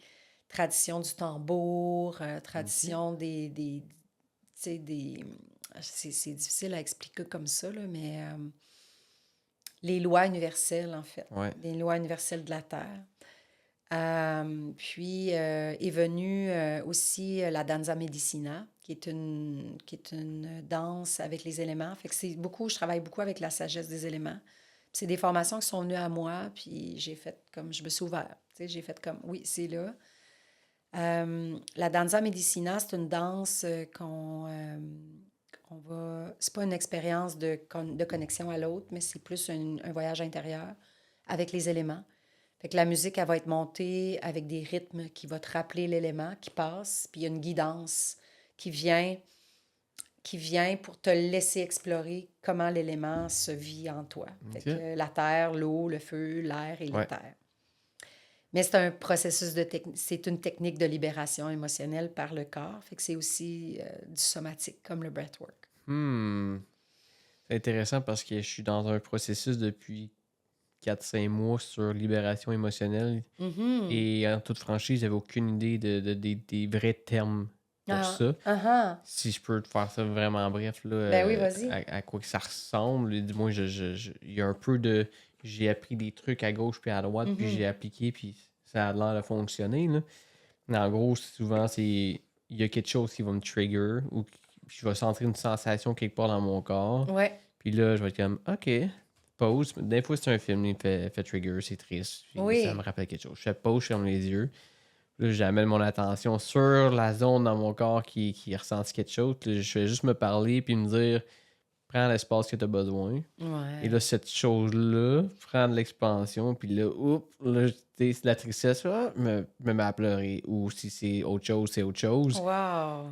traditions du tambour, traditions tu sais, c'est difficile à expliquer comme ça, là, mais les lois universelles, en fait. Ouais. Les lois universelles de la Terre. Puis est venue aussi la danza medicina, qui est une danse avec les éléments. Fait que je travaille beaucoup avec la sagesse des éléments. Puis c'est des formations qui sont venues à moi, puis j'ai fait comme, je me suis ouverte. J'ai fait comme, oui, c'est là. La danza medicina, c'est une danse qu'on va... C'est pas une expérience de connexion à l'autre, mais c'est plus un voyage intérieur avec les éléments. Fait que la musique, elle va être montée avec des rythmes qui vont te rappeler l'élément qui passe, puis il y a une guidance qui vient pour te laisser explorer comment l'élément se vit en toi. Fait que la terre, l'eau, le feu, l'air et Ouais. l'éther. Mais c'est un processus c'est une technique de libération émotionnelle par le corps. Fait que c'est aussi du somatique, comme le breathwork. C'est intéressant parce que je suis dans un processus depuis 4-5 mois sur libération émotionnelle. Et en toute franchise, j'avais aucune idée des vrais termes pour ça. Si je peux te faire ça vraiment bref, là, Ben oui, vas-y. à quoi que ça ressemble. Du moins, il y a un peu de... J'ai appris des trucs à gauche puis à droite, puis j'ai appliqué, puis ça a l'air de fonctionner. Là. Mais en gros, souvent, il y a quelque chose qui va me trigger ou je vais sentir une sensation quelque part dans mon corps. Ouais. Puis là, je vais être comme, OK, pause. Des fois, c'est un film, il fait trigger, c'est triste. Puis Oui. ça me rappelle quelque chose. Je fais pause, je ferme les yeux. Là, j'amène mon attention sur la zone dans mon corps qui ressent quelque chose. Là, je fais juste me parler puis me dire, prends l'espace que tu as besoin. Ouais. Et là, cette chose-là, prends de l'expansion. Puis là, là, c'est la tristesse, me met à pleurer. Ou si c'est autre chose, c'est autre chose. Wow.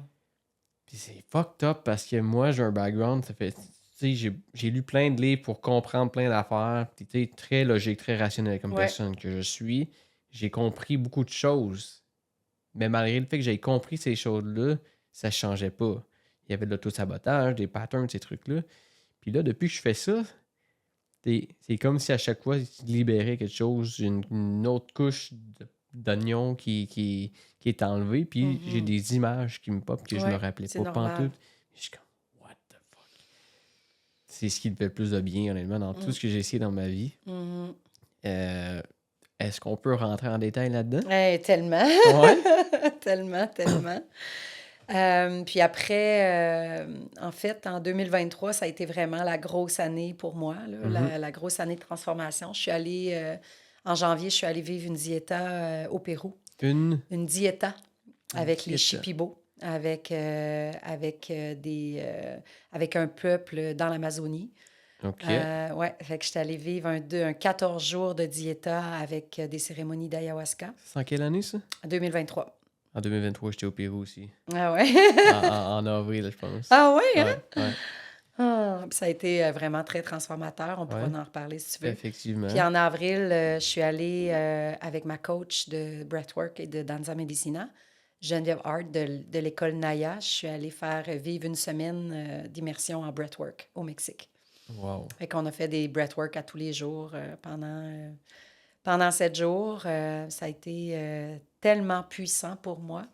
Puis c'est fucked up parce que moi, j'ai un background, ça fait... Tu sais, j'ai lu plein de livres pour comprendre plein d'affaires. Puis tu sais, très logique, très rationnel comme personne que je suis. J'ai compris beaucoup de choses. Mais malgré le fait que j'ai compris ces choses-là, ça changeait pas. Il y avait de l'auto-sabotage, des patterns, ces trucs-là. Puis là, depuis que je fais ça, c'est comme si à chaque fois, je libérais quelque chose, une autre couche d'oignon qui est enlevée. Puis j'ai des images qui me pop que je me rappelais pas pantoute. Je suis comme, what the fuck? C'est ce qui me fait le plus de bien, honnêtement, dans tout ce que j'ai essayé dans ma vie. Est-ce qu'on peut rentrer en détail là-dedans? Tellement. Ouais. Tellement. Puis après, en fait, en 2023, ça a été vraiment la grosse année pour moi, là, la grosse année de transformation. Je suis allée, en janvier, je suis allée vivre une diéta au Pérou. Une diéta avec les Shipibo, avec un peuple dans l'Amazonie. OK. Ouais, fait que j'étais allée vivre un 14 jours de diéta avec des cérémonies d'ayahuasca. C'est en quelle année, ça? En 2023. En 2023, j'étais au Pérou aussi. Ah ouais? en avril, je pense. Ah ouais, hein? Ouais. Ah, puis ça a été vraiment très transformateur. On pourra en reparler si tu veux. Effectivement. Puis en avril, je suis allée avec ma coach de breathwork et de danza medicina, Geneviève Hart de l'école Naya. Je suis allée faire vivre une semaine d'immersion en breathwork au Mexique. Wow. Fait qu'on a fait des breathwork à tous les jours pendant 7 jours. Ça a été tellement puissant pour moi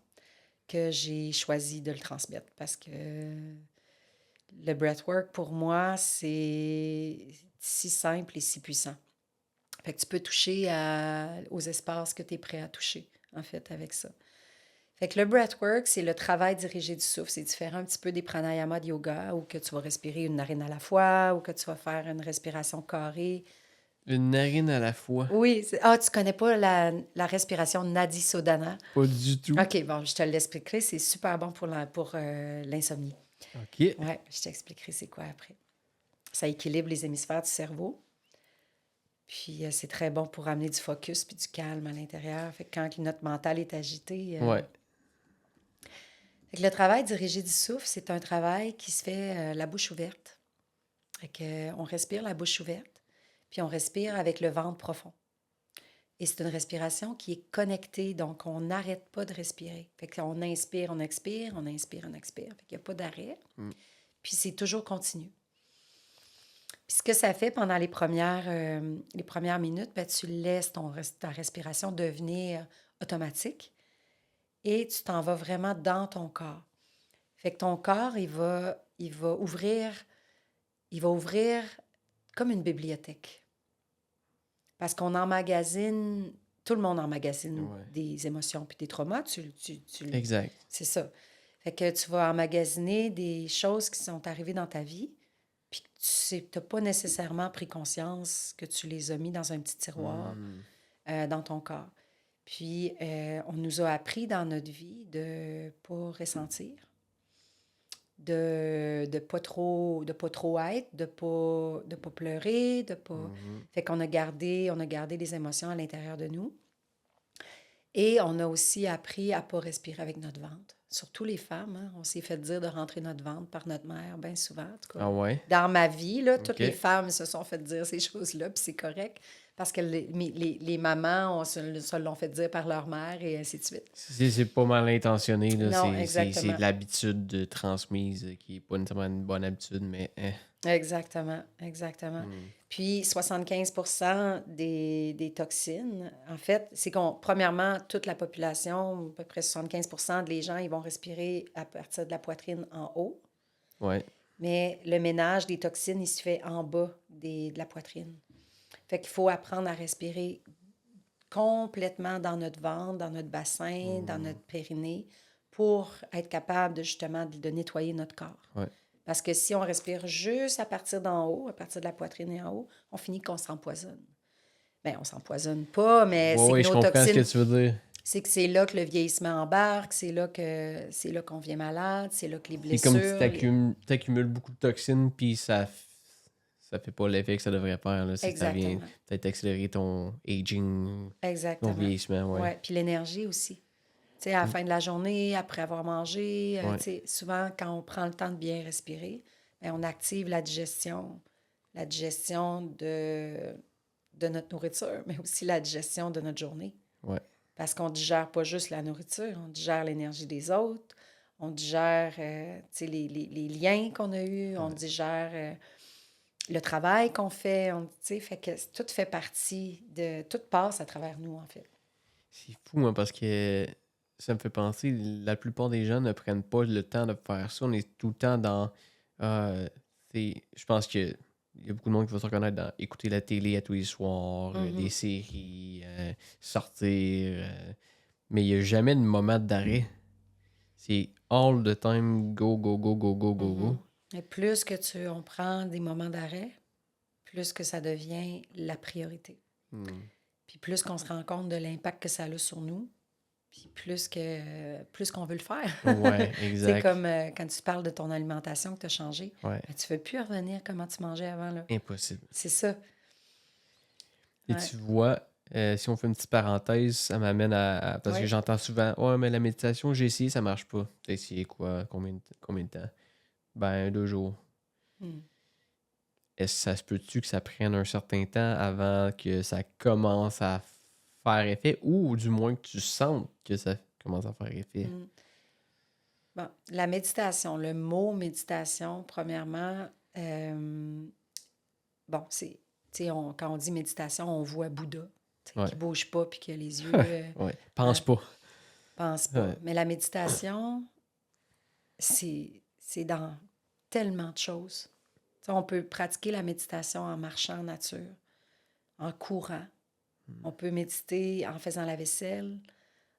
que j'ai choisi de le transmettre parce que le breathwork, pour moi, c'est si simple et si puissant. Fait que tu peux toucher aux espaces que tu es prêt à toucher, en fait, avec ça. Fait que le breathwork, c'est le travail dirigé du souffle. C'est différent un petit peu des pranayamas de yoga où que tu vas respirer une narine à la fois ou que tu vas faire une respiration carrée. Une narine à la fois. Oui. Tu connais pas la respiration Nadi Sodhana? Pas du tout. OK, bon, je te l'expliquerai. C'est super bon pour l'insomnie. OK. Ouais, je t'expliquerai c'est quoi après. Ça équilibre les hémisphères du cerveau. Puis c'est très bon pour amener du focus puis du calme à l'intérieur. Fait que quand notre mental est agité... Ouais. Fait que le travail dirigé du souffle, c'est un travail qui se fait la bouche ouverte. Fait que, on respire la bouche ouverte, puis on respire avec le ventre profond. Et c'est une respiration qui est connectée, donc on n'arrête pas de respirer. Fait qu'on inspire, on expire, on inspire, on expire. Fait qu'il n'y a pas d'arrêt. Puis c'est toujours continu. Puis ce que ça fait pendant les premières minutes, ben, tu laisses ta respiration devenir automatique et tu t'en vas vraiment dans ton corps. Fait que ton corps, il va ouvrir comme une bibliothèque. Parce qu'on emmagasine, tout le monde emmagasine des émotions puis des traumas. Exact. C'est ça. Fait que tu vas emmagasiner des choses qui sont arrivées dans ta vie, puis tu n'as pas nécessairement pris conscience que tu les as mis dans un petit tiroir dans ton corps. Puis, on nous a appris dans notre vie de ne pas ressentir, de pas trop être, de pas pleurer, de pas... Fait qu'on a gardé les émotions à l'intérieur de nous. Et on a aussi appris à pas respirer avec notre ventre. Surtout les femmes, hein? On s'est fait dire de rentrer notre ventre par notre mère, bien souvent, en tout cas. Ah ouais? Dans ma vie, là, toutes les femmes se sont fait dire ces choses-là, puis c'est correct, parce que les mamans se l'ont fait dire par leur mère, et ainsi de suite. C'est pas mal intentionné, là. Non, c'est exactement. de l'habitude transmise qui n'est pas nécessairement une bonne habitude, mais... Exactement. Puis 75% des toxines, en fait, c'est premièrement, toute la population, à peu près 75% des gens, ils vont respirer à partir de la poitrine en haut. Ouais. Mais le ménage des toxines, il se fait en bas de la poitrine. Fait qu'il faut apprendre à respirer complètement dans notre ventre, dans notre bassin, dans notre périnée, pour être capable justement de nettoyer notre corps. Ouais. Parce que si on respire juste à partir d'en haut, à partir de la poitrine et en haut, on finit qu'on s'empoisonne. Bien, on s'empoisonne pas, mais c'est que je nos comprends toxines... ce que tu veux dire. C'est que c'est là que le vieillissement embarque, c'est là qu'on devient malade, c'est là que les blessures... C'est comme si t'accumules beaucoup de toxines, puis ça fait pas l'effet que ça devrait faire. Là. Ça vient peut-être accélérer ton aging, ton vieillissement. Ouais. Puis l'énergie aussi. Tu sais, à la fin de la journée, après avoir mangé, tu sais, souvent, quand on prend le temps de bien respirer, bien, on active la digestion de notre nourriture, mais aussi la digestion de notre journée. Ouais. Parce qu'on ne digère pas juste la nourriture, on digère l'énergie des autres, on digère tu sais, les liens qu'on a eus, on digère le travail qu'on fait, tu sais, fait que tout fait partie tout passe à travers nous, en fait. C'est fou, hein, parce que ça me fait penser, la plupart des gens ne prennent pas le temps de faire ça. On est tout le temps dans... je pense que il y a beaucoup de monde qui va se reconnaître dans écouter la télé à tous les soirs, des séries, sortir. Mais il n'y a jamais de moment d'arrêt. C'est all the time, go, go, go, go, go, go, go. Et plus que on prend des moments d'arrêt, plus que ça devient la priorité. Puis plus qu'on se rend compte de l'impact que ça a sur nous, puis plus qu'on veut le faire. Ouais, exact. C'est comme quand tu parles de ton alimentation que tu as changé. Ouais. Ben, tu ne veux plus revenir comment tu mangeais avant. Là. Impossible. C'est ça. Et tu vois, si on fait une petite parenthèse, ça m'amène à parce que j'entends souvent « Ouais, mais la méditation, j'ai essayé, ça marche pas. » T'as essayé quoi? Combien de temps? Ben, 2 jours. Est-ce que ça se peut-tu que ça prenne un certain temps avant que ça commence à faire effet ou du moins que tu sentes que ça commence à faire effet? Bon, la méditation, le mot méditation, premièrement, bon, c'est, tu sais, quand on dit méditation, on voit Bouddha, qui ne bouge pas puis qui a les yeux... Pense pas. Pense pas. Ouais. Mais la méditation, c'est dans tellement de choses. T'sais, on peut pratiquer la méditation en marchant en nature, en courant. On peut méditer en faisant la vaisselle.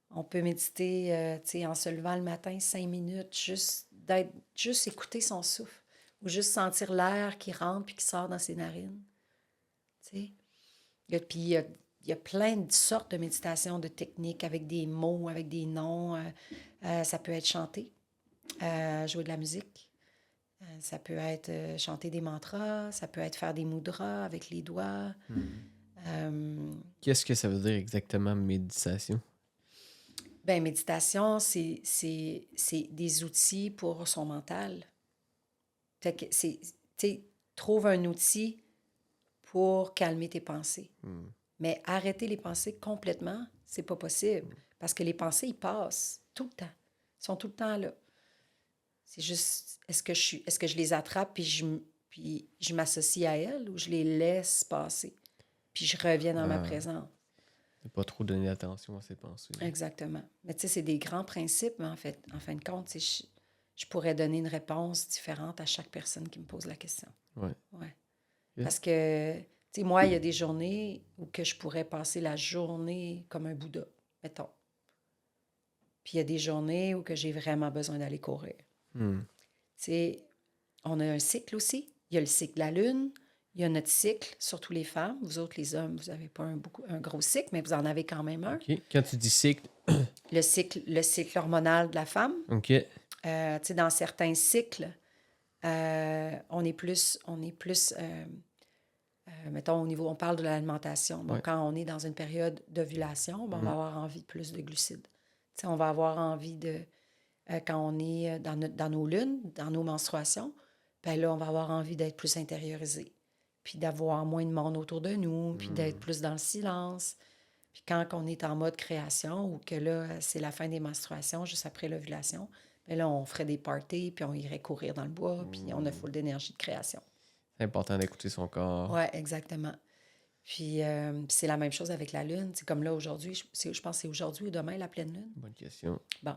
On peut méditer en se levant le matin 5 minutes, juste écouter son souffle ou juste sentir l'air qui rentre puis qui sort dans ses narines. Puis il y a plein de sortes de méditation, de techniques avec des mots, avec des noms. Ça peut être chanter, jouer de la musique. Ça peut être chanter des mantras, ça peut être faire des mudras avec les doigts. Qu'est-ce que ça veut dire exactement, méditation? Bien, méditation, c'est des outils pour son mental. Fait que trouve un outil pour calmer tes pensées. Mais arrêter les pensées complètement, c'est pas possible. Parce que les pensées, ils passent tout le temps. Ils sont tout le temps là. C'est juste, est-ce que je les attrape puis je m'associe à elles ou je les laisse passer puis je reviens dans ma présence? Ne pas trop donner d'attention à ces pensées. Exactement. Mais tu sais, c'est des grands principes, mais en fin de compte, je pourrais donner une réponse différente à chaque personne qui me pose la question. Ouais. Ouais. Yeah. Parce que, tu sais, moi, il y a des journées où que je pourrais passer la journée comme un Bouddha, mettons. Puis il y a des journées où que j'ai vraiment besoin d'aller courir. Hmm. Tu sais, on a un cycle aussi. Il y a le cycle de la Lune. Il y a notre cycle, surtout les femmes. Vous autres, les hommes, vous n'avez pas un gros cycle, mais vous en avez quand même un. OK. Quand tu dis cycle, Le cycle hormonal de la femme. OK. Tu sais, dans certains cycles, on est plus mettons, au niveau, on parle de l'alimentation. Bon, Ouais. quand on est dans une période d'ovulation, on va avoir envie de plus de glucides. Tu sais, on va avoir envie de, quand on est dans nos lunes, dans nos menstruations, ben là, on va avoir envie d'être plus intériorisé, puis d'avoir moins de monde autour de nous, puis d'être plus dans le silence. Puis quand on est en mode création, ou que là, c'est la fin des menstruations, juste après l'ovulation, ben là, on ferait des parties, puis on irait courir dans le bois, puis on a full d'énergie de création. C'est important d'écouter son corps. Oui, exactement. Puis c'est la même chose avec la Lune. C'est comme là, aujourd'hui, je pense que c'est aujourd'hui ou demain, la pleine Lune. Bonne question. Bon.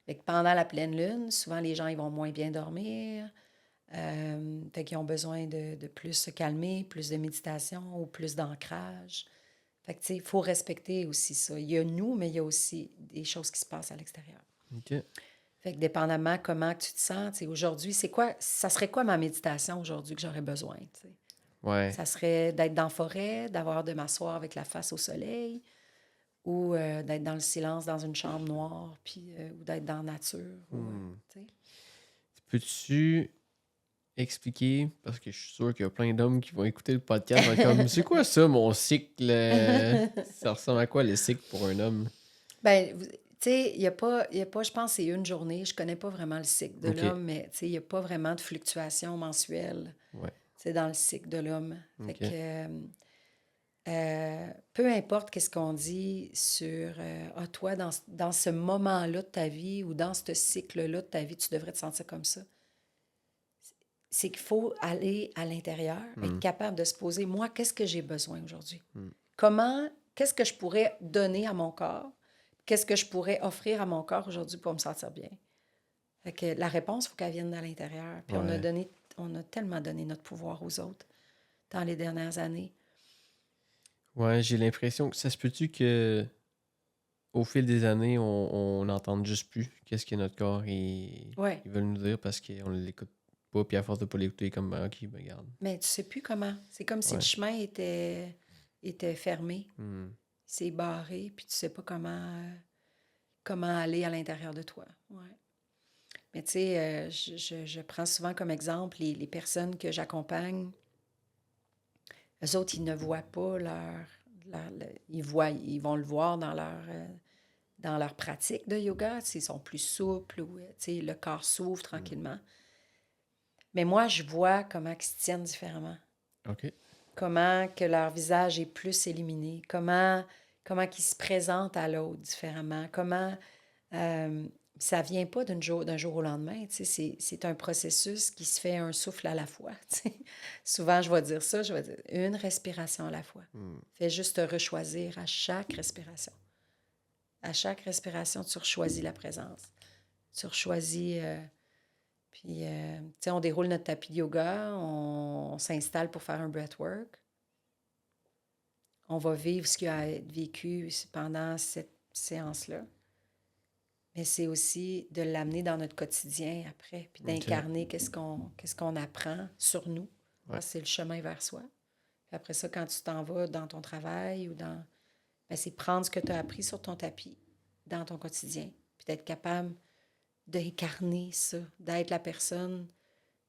Fait que pendant la pleine Lune, souvent, les gens, ils vont moins bien dormir. Fait qu'ils ont besoin de plus se calmer, plus de méditation ou plus d'ancrage. Fait que, tu sais, il faut respecter aussi ça. Il y a nous, mais il y a aussi des choses qui se passent à l'extérieur. OK. Fait que dépendamment comment tu te sens, tu sais, aujourd'hui, ça serait quoi ma méditation aujourd'hui que j'aurais besoin, tu sais? Ouais. Ça serait d'être dans la forêt, de m'asseoir avec la face au soleil, ou d'être dans le silence dans une chambre noire, puis, ou d'être dans la nature. Tu sais. Peux-tu expliquer, parce que je suis sûr qu'il y a plein d'hommes qui vont écouter le podcast, vont être comme, c'est quoi ça, mon cycle? Ça ressemble à quoi, le cycle pour un homme? Ben, tu sais, il y a pas, je pense que c'est une journée. Je connais pas vraiment le cycle de OK. l'homme, mais tu sais, il n'y a pas vraiment de fluctuation mensuelle. Ouais. C'est dans le cycle de l'homme. Fait OK. que, peu importe qu'est-ce qu'on dit sur toi, dans ce moment-là de ta vie ou dans ce cycle-là de ta vie, tu devrais te sentir comme ça. C'est qu'il faut aller à l'intérieur, être capable de se poser, moi, qu'est-ce que j'ai besoin aujourd'hui? Qu'est-ce que je pourrais donner à mon corps? Qu'est-ce que je pourrais offrir à mon corps aujourd'hui pour me sentir bien? Fait que la réponse, il faut qu'elle vienne de l'intérieur. Puis Ouais. on a tellement donné notre pouvoir aux autres dans les dernières années. Ouais, j'ai l'impression que ça se peut-tu que au fil des années, on n'entende juste plus qu'est-ce que notre corps ils veulent nous dire parce qu'on ne l'écoute pas, puis à force de ne pas l'écouter, comme ben, ok, ben regarde. Mais tu sais plus comment. C'est comme si le chemin était fermé. C'est barré, puis tu sais pas comment aller à l'intérieur de toi. Ouais. Mais tu sais, je prends souvent comme exemple les personnes que j'accompagne. Eux autres, ils ne voient pas ils vont le voir dans leur pratique de yoga. Ils sont plus souples, ou le corps s'ouvre tranquillement. Mais moi, je vois comment ils se tiennent différemment. OK. Comment que leur visage est plus illuminé. Comment ils se présentent à l'autre différemment. Comment ça vient pas d'un jour au lendemain. C'est un processus qui se fait un souffle à la fois. T'sais. Souvent, je vais dire ça, je vais dire une respiration à la fois. Fais juste te rechoisir à chaque respiration. À chaque respiration, tu rechoisis la présence. Tu rechoisis... puis, tu sais, on déroule notre tapis de yoga, on s'installe pour faire un breathwork. On va vivre ce qui a été vécu pendant cette séance-là. Mais c'est aussi de l'amener dans notre quotidien après, puis d'incarner qu'est-ce qu'on apprend sur nous. Ouais. C'est le chemin vers soi. Puis après ça, quand tu t'en vas dans ton travail ou ben, c'est prendre ce que tu as appris sur ton tapis dans ton quotidien, puis d'être capable d'incarner ça, d'être la personne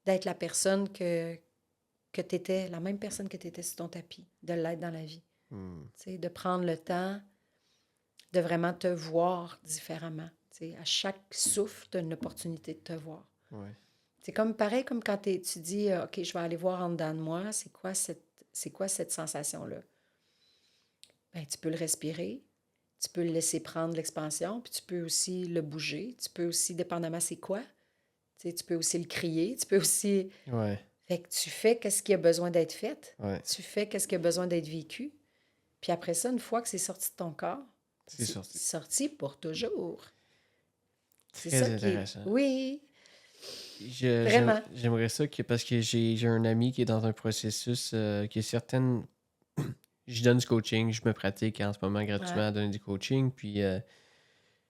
que tu étais, la même personne que tu étais sur ton tapis, de l'être dans la vie. De prendre le temps de vraiment te voir différemment. À chaque souffle, tu as une opportunité de te voir. Ouais. C'est pareil comme quand tu dis « OK, je vais aller voir en dedans de moi, c'est quoi cette sensation-là? » Ben, tu peux le respirer, tu peux le laisser prendre l'expansion, puis tu peux aussi le bouger, tu peux aussi, dépendamment c'est quoi, tu peux aussi le crier, tu peux aussi... Ouais. Fait que tu fais qu'est-ce qui a besoin d'être fait, tu fais qu'est-ce qui a besoin d'être vécu, puis après ça, une fois que c'est sorti de ton corps, c'est sorti. Sorti pour toujours. Très intéressant. Oui. Vraiment. J'aimerais ça parce que j'ai un ami qui est dans un processus qui est certaine. Je donne du coaching, je me pratique en ce moment gratuitement Ouais. à donner du coaching, puis je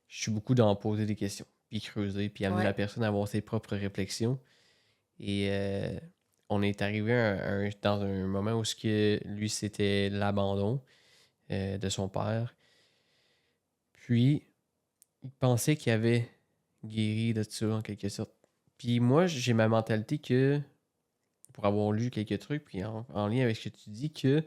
suis beaucoup dans poser des questions, puis creuser, puis amener Ouais. la personne à avoir ses propres réflexions. Et on est arrivé dans un moment où lui, c'était l'abandon de son père. Puis, il pensait qu'il avait guéri de ça, en quelque sorte. Puis moi, j'ai ma mentalité que, pour avoir lu quelques trucs, puis en lien avec ce que tu dis, que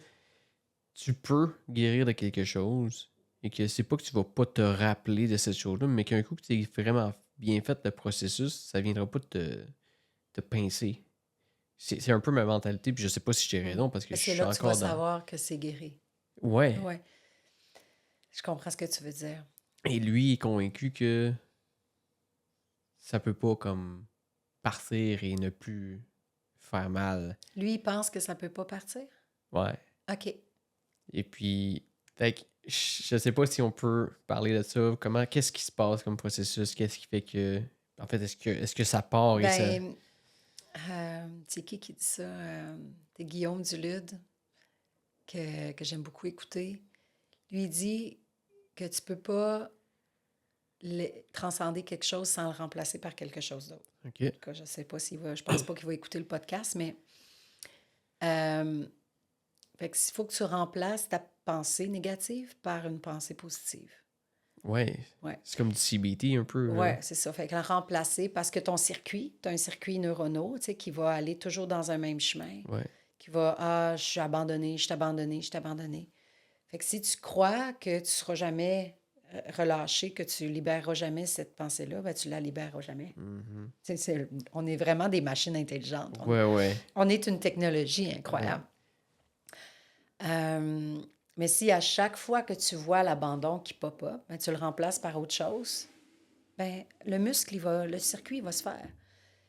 tu peux guérir de quelque chose et que c'est pas que tu vas pas te rappeler de cette chose-là, mais qu'un coup que tu as vraiment bien fait le processus, ça viendra pas te pincer. C'est un peu ma mentalité, puis je sais pas si j'ai raison parce que je C'est suis là que tu vas encore dans. savoir que c'est guéri. Ouais. Ouais. Je comprends ce que tu veux dire. Et lui est convaincu que ça peut pas comme partir et ne plus faire mal. Lui, il pense que ça peut pas partir? Ouais. OK. Et puis, fait que je sais pas si on peut parler de ça. Qu'est-ce qui se passe comme processus? Qu'est-ce qui fait que. En fait, est-ce que ça part et ça. Ben, c'est qui dit ça? C'est Guillaume Dulude, que j'aime beaucoup écouter. Lui, il dit que tu peux pas transcender quelque chose sans le remplacer par quelque chose d'autre. OK. En tout cas, je sais pas s'il va... Je pense pas qu'il va écouter le podcast, mais... fait que il faut que tu remplaces ta pensée négative par une pensée positive. Ouais. Ouais. C'est comme du CBT un peu. Oui, c'est ça. Fait que la remplacer parce que ton circuit, tu as un circuit neuronal, tu sais, qui va aller toujours dans un même chemin, Ouais. qui va, je suis abandonné, je suis abandonné, je suis abandonné. Fait que si tu crois que tu ne seras jamais relâché, que tu libéreras jamais cette pensée-là, ben, tu la libéreras jamais. On est vraiment des machines intelligentes. Ouais. On est une technologie incroyable. Mais si à chaque fois que tu vois l'abandon qui pop-up, ben, tu le remplaces par autre chose, ben, le muscle, le circuit va se faire.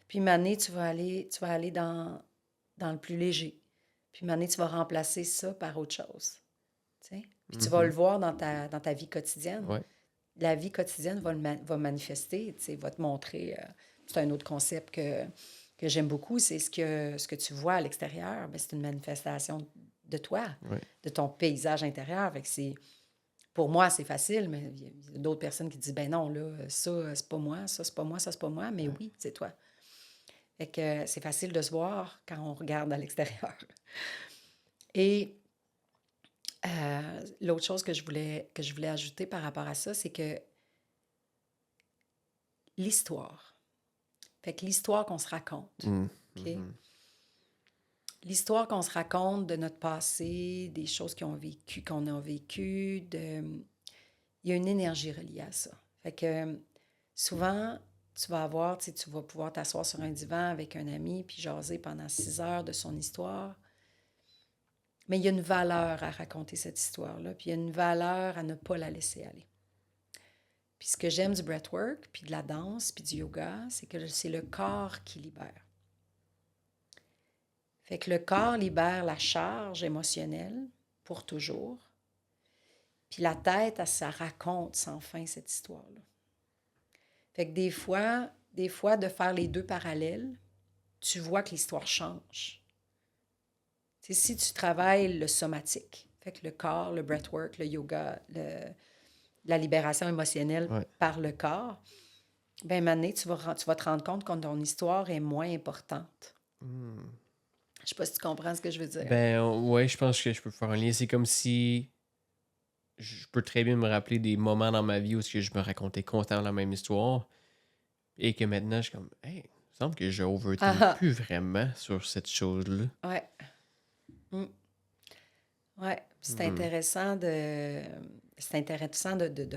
Puis une tu vas aller dans le plus léger. Puis une tu vas remplacer ça par autre chose. Tu sais? Puis tu vas le voir dans ta vie quotidienne. Ouais. La vie quotidienne va manifester, tu sais, va te montrer. C'est un autre concept que j'aime beaucoup, c'est ce que tu vois à l'extérieur, ben, c'est une manifestation de toi, de ton paysage intérieur. Fait que pour moi, c'est facile, mais il y a d'autres personnes qui disent, ben non, là, ça, c'est pas moi, ça, c'est pas moi, ça, c'est pas moi, mais oui, c'est toi. Fait que c'est facile de se voir quand on regarde à l'extérieur. Et l'autre chose que je voulais ajouter par rapport à ça, c'est que l'histoire. Fait que l'histoire qu'on se raconte. OK? L'histoire qu'on se raconte de notre passé, des choses qu'on a vécues, il y a une énergie reliée à ça. Fait que souvent, tu vas pouvoir t'asseoir sur un divan avec un ami puis jaser pendant 6 heures de son histoire. Mais il y a une valeur à raconter cette histoire-là, puis il y a une valeur à ne pas la laisser aller. Puis ce que j'aime du breathwork, puis de la danse, puis du yoga, c'est que c'est le corps qui libère. Fait que le corps libère la charge émotionnelle pour toujours. Puis la tête, ça raconte sans fin cette histoire-là. Fait que des fois, de faire les deux parallèles, tu vois que l'histoire change. T'sais, si tu travailles le somatique, fait que le corps, le breathwork, le yoga, la libération émotionnelle par le corps, bien, maintenant, tu vas te rendre compte que ton histoire est moins importante. Je sais pas si tu comprends ce que je veux dire. Ben, ouais, je pense que je peux faire un lien. C'est comme si je peux très bien me rappeler des moments dans ma vie où je me racontais constamment la même histoire et que maintenant, je suis comme, hey, il me semble que je overthink plus vraiment sur cette chose-là. Ouais. Ouais. C'est intéressant de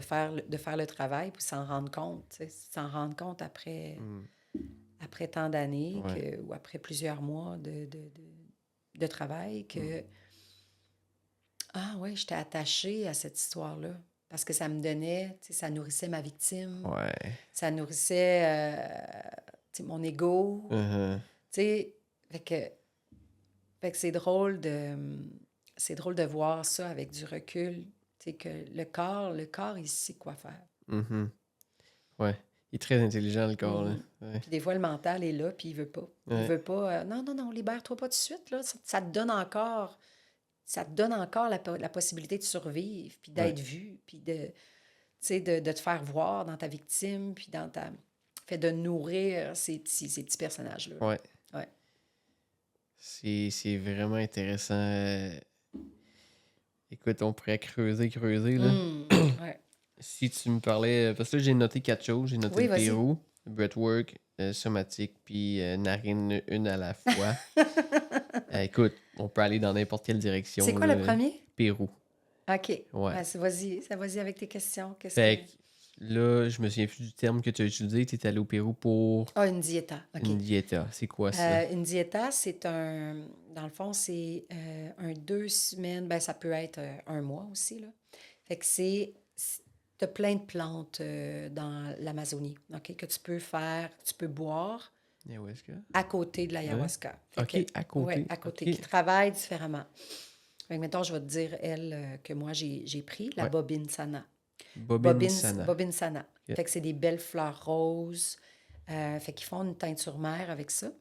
faire le travail puis s'en rendre compte. S'en rendre compte après tant d'années ou après plusieurs mois de travail que ah ouais, j'étais attachée à cette histoire-là parce que ça me donnait, ça nourrissait ma victime, ça nourrissait mon ego, fait que c'est drôle de voir ça avec du recul, que le corps il sait quoi faire. Ouais. Il est très intelligent, le corps. Là. Mhm. Ouais. Puis des fois, le mental est là, puis il veut pas. Il Ouais. veut pas. Non, non, non, libère-toi pas tout de suite. Là. Ça te donne encore, la possibilité de survivre, puis Ouais. d'être vu, puis de, tu sais, de te faire voir dans ta victime, puis dans ta. Fait de nourrir ces petits personnages-là. Ouais. Ouais. C'est vraiment intéressant. Écoute, on pourrait creuser, là. Ouais. Si tu me parlais... Parce que là, j'ai noté 4 choses. J'ai noté Oui, le vas-y. Pérou, le breathwork, somatique, puis narine une à la fois. Écoute, on peut aller dans n'importe quelle direction. C'est quoi là. le premier? Pérou. OK. Ouais. Ben, vas-y avec tes questions. Fait que là, je me souviens plus du terme que tu as utilisé. Tu es allé au Pérou pour Ah, une diéta. OK. une diéta. C'est quoi ça? Une diéta, c'est dans le fond, c'est un 2 semaines. Ben, ça peut être un mois aussi, là. Fait que t'as plein de plantes dans l'Amazonie, OK, que tu peux boire Ayahuasca? à côté de l'ayahuasca. Fait OK, que- à côté. Ouais, à côté, OK. qui travaillent différemment. Fait que, mettons, je vais te dire, que moi, j'ai pris la Ouais. Bobine Sana. Bobine Sana. Bobine Sana. Ok. Fait que c'est des belles fleurs roses. Fait qu'ils font une teinture mère avec ça.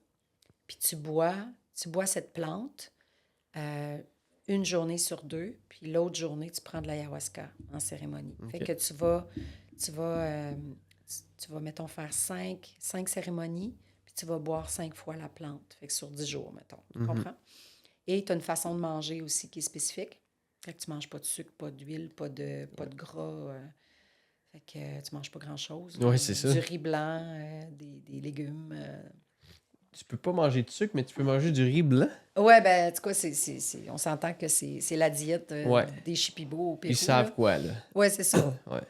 Puis tu bois cette plante une journée sur 2, puis l'autre journée, tu prends de l'ayahuasca en cérémonie. Ok. Fait que tu vas, mettons, faire 5 cérémonies, puis tu vas boire 5 fois la plante. Fait que sur 10 jours, mettons. Tu comprends? Et tu as une façon de manger aussi qui est spécifique. Fait que tu manges pas de sucre, pas d'huile, pas de gras. Fait que tu manges pas grand-chose. Ouais, c'est ça. Du riz blanc, des légumes. Tu peux pas manger de sucre, mais tu peux manger du riz blanc. Ouais, ben, en tout cas, on s'entend que c'est la diète Ouais. des Shipibo au Pérou. Ils savent là. quoi, là. Ouais, c'est ça. Ouais.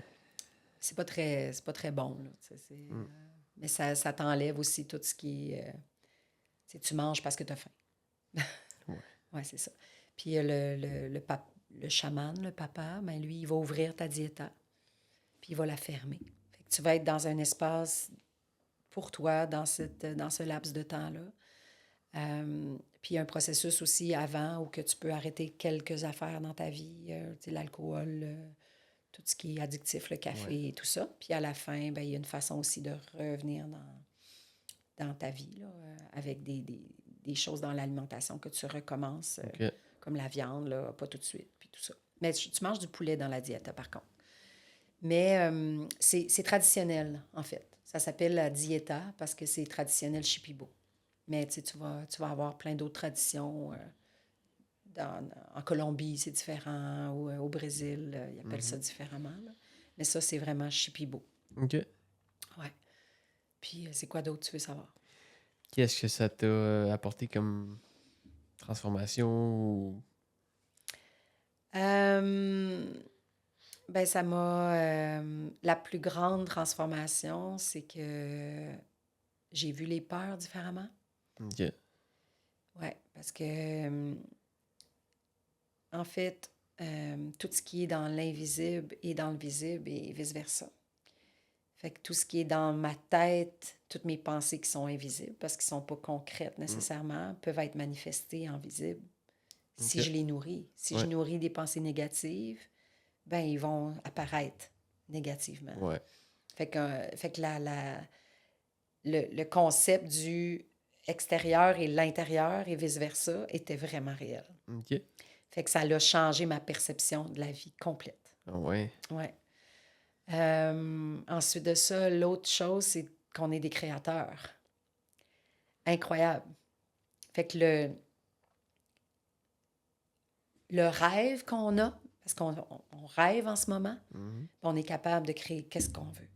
C'est pas très bon, là. Mais ça t'enlève aussi tout ce qui est... tu manges parce que tu as faim. Ouais. Ouais, c'est ça. Puis le chaman, le papa, ben lui, il va ouvrir ta diéta, puis il va la fermer. Fait que tu vas être dans un espace pour toi dans ce laps de temps-là. Puis il y a un processus aussi avant où que tu peux arrêter quelques affaires dans ta vie, l'alcool, tout ce qui est addictif, le café et tout ça. Puis à la fin, ben, il y a une façon aussi de revenir dans ta vie, là, avec des choses dans l'alimentation que tu recommences, OK. comme la viande, là, pas tout de suite, puis tout ça. Mais tu manges du poulet dans la diète, par contre. Mais c'est traditionnel, en fait. Ça s'appelle la dieta parce que c'est traditionnel Shipibo. Mais tu vas avoir plein d'autres traditions. En Colombie, c'est différent. Ou au Brésil, ils appellent ça différemment. Là. Mais ça, c'est vraiment Shipibo. OK. Ouais. Puis, c'est quoi d'autre tu veux savoir? Qu'est-ce que ça t'a apporté comme transformation ou... Ben, ça m'a... la plus grande transformation, c'est que j'ai vu les peurs différemment. OK. Oui, parce que, en fait, tout ce qui est dans l'invisible est dans le visible et vice-versa. Fait que tout ce qui est dans ma tête, toutes mes pensées qui sont invisibles, parce qu'elles ne sont pas concrètes nécessairement, peuvent être manifestées en visible si Ok. je les nourris. Si Ouais. je nourris des pensées négatives, ben ils vont apparaître négativement. Ouais. Fait que le concept du extérieur et l'intérieur et vice-versa était vraiment réel. OK. Fait que ça a changé ma perception de la vie complète. Ah ouais. Ouais. Ensuite de ça, l'autre chose, c'est qu'on est des créateurs. Incroyable. Fait que le rêve qu'on a, parce qu'on rêve en ce moment, Mhm. on est capable de créer qu'est-ce qu'on veut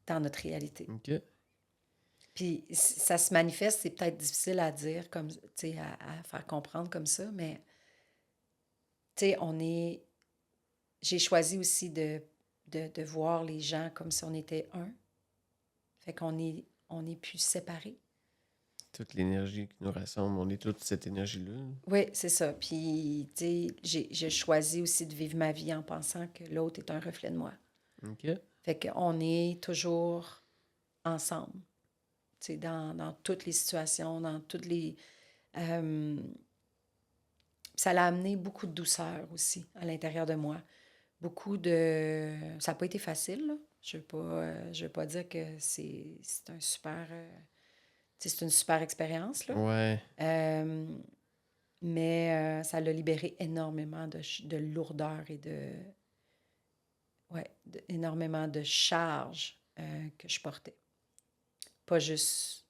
dans notre réalité. OK. Puis ça se manifeste, c'est peut-être difficile à dire, comme, tu sais, à faire comprendre comme ça, mais tu sais, j'ai choisi aussi de voir les gens comme si on était un. Fait qu'on est plus séparés. Toute l'énergie qui nous rassemble, on est toute cette énergie-là. Oui, c'est ça. Puis, tu sais, j'ai choisi aussi de vivre ma vie en pensant que l'autre est un reflet de moi. OK. Fait qu'on est toujours ensemble. Tu sais, dans toutes les situations, dans toutes les... ça l'a amené beaucoup de douceur aussi à l'intérieur de moi. Ça n'a pas été facile, là. Je veux pas dire que c'est un super... tu sais, c'est une super expérience, là. Ouais. Mais ça l'a libéré énormément de lourdeur et énormément de charges que je portais. Pas juste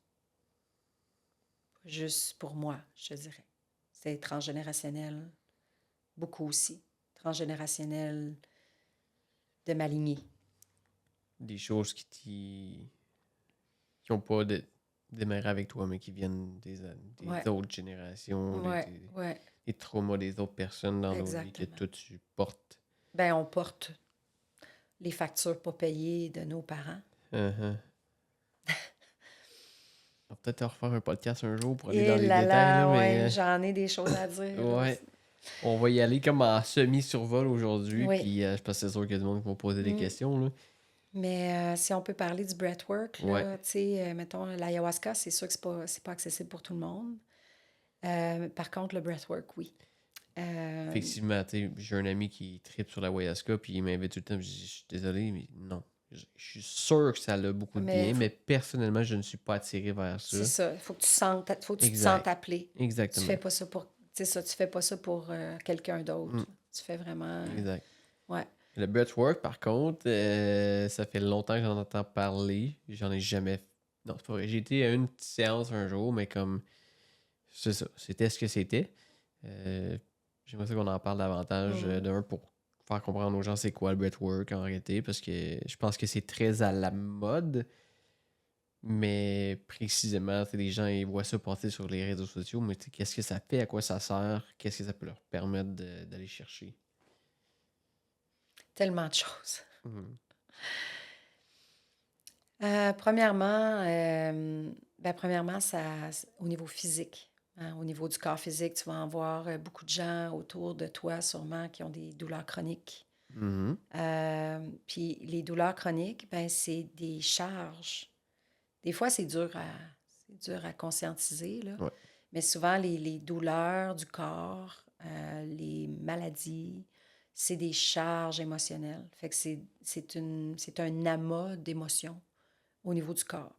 pour moi, je te dirais. C'est transgénérationnel, beaucoup aussi. Transgénérationnel de ma lignée. Des choses qui ont pas démarré avec toi, mais qui viennent des Ouais. autres générations, Ouais, des traumas des autres personnes dans nos vies que exactement. toi tu portes. Ben, on porte les factures pas payées de nos parents. Uh-huh. On va peut-être refaire un podcast un jour pour aller Et dans les là détails, là, là, mais ouais, j'en ai des choses à dire. Là. ouais. On va y aller comme en semi-survol aujourd'hui, Oui. puis je pense que c'est sûr qu'il y a du monde qui va poser des questions. Là. Mais si on peut parler du breathwork, là, Ouais. tu sais, mettons, l'ayahuasca, c'est sûr que c'est pas accessible pour tout le monde. Par contre, le breathwork, oui. Effectivement, tu sais, j'ai un ami qui tripe sur la ayahuasca, puis il m'invite tout le temps, puis je dis, je suis désolé, mais non. Je suis sûr que ça a beaucoup de bien, mais personnellement, je ne suis pas attiré vers ça. C'est ça. Il faut que tu te Exact. sentes appelé. Exactement. Tu fais pas ça pour... Tu sais ça, tu fais pas ça pour quelqu'un d'autre. Tu fais vraiment... Exact. Ouais. Le breathwork, par contre, ça fait longtemps que j'en entends parler. J'en ai jamais... Non, c'est pas vrai. J'ai été à une petite séance un jour, mais comme... C'est ça. C'était ce que c'était. J'aimerais ça qu'on en parle davantage d'un pour faire comprendre aux gens c'est quoi le breathwork en réalité, parce que je pense que c'est très à la mode, mais précisément, les gens ils voient ça passer sur les réseaux sociaux, mais qu'est-ce que ça fait, à quoi ça sert, qu'est-ce que ça peut leur permettre d'aller chercher? Tellement de choses. Mhm. Premièrement, ça, au niveau physique, hein, au niveau du corps physique, tu vas en voir beaucoup de gens autour de toi, sûrement, qui ont des douleurs chroniques. Mhm. Puis les douleurs chroniques, ben, c'est des charges. Des fois, c'est dur à conscientiser, là. Ouais. Mais souvent, les douleurs du corps, les maladies, c'est des charges émotionnelles. Fait que c'est un amas d'émotions au niveau du corps.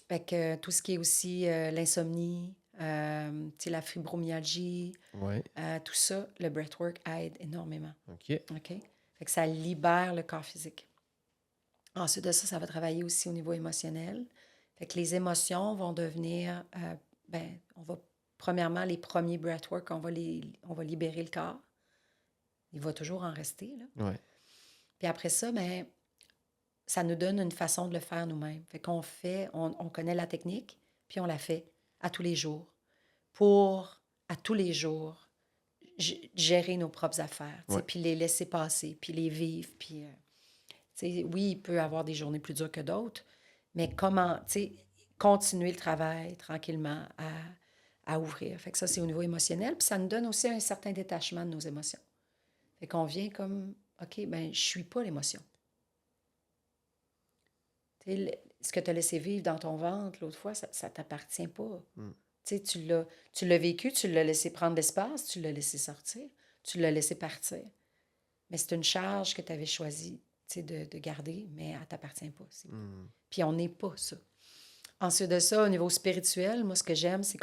Fait que tout ce qui est aussi l'insomnie, tu sais, la fibromyalgie, Ouais. tout ça, le breathwork aide énormément. OK. OK? Fait que ça libère le corps physique. Ensuite de ça, ça va travailler aussi au niveau émotionnel. Fait que les émotions vont devenir, premièrement, les premiers breathwork, on va libérer le corps. Il va toujours en rester, là. Ouais. Puis après ça, ben, ça nous donne une façon de le faire nous-mêmes. Fait qu'on on connaît la technique, puis on la fait à tous les jours pour, à tous les jours, gérer nos propres affaires, Ouais. puis les laisser passer, puis les vivre, puis... oui, il peut y avoir des journées plus dures que d'autres, mais comment, continuer le travail tranquillement à ouvrir. Fait que ça, c'est au niveau émotionnel. Puis ça nous donne aussi un certain détachement de nos émotions. Fait qu'on vient comme, OK, ben je suis pas l'émotion. Ce que tu as laissé vivre dans ton ventre l'autre fois, ça ne t'appartient pas. Tu l'as vécu, tu l'as laissé prendre l'espace, tu l'as laissé sortir, tu l'as laissé partir. Mais c'est une charge que tu avais choisi de garder, mais elle ne t'appartient pas. Puis on n'est pas ça. Ensuite de ça, au niveau spirituel, moi, ce que j'aime, c'est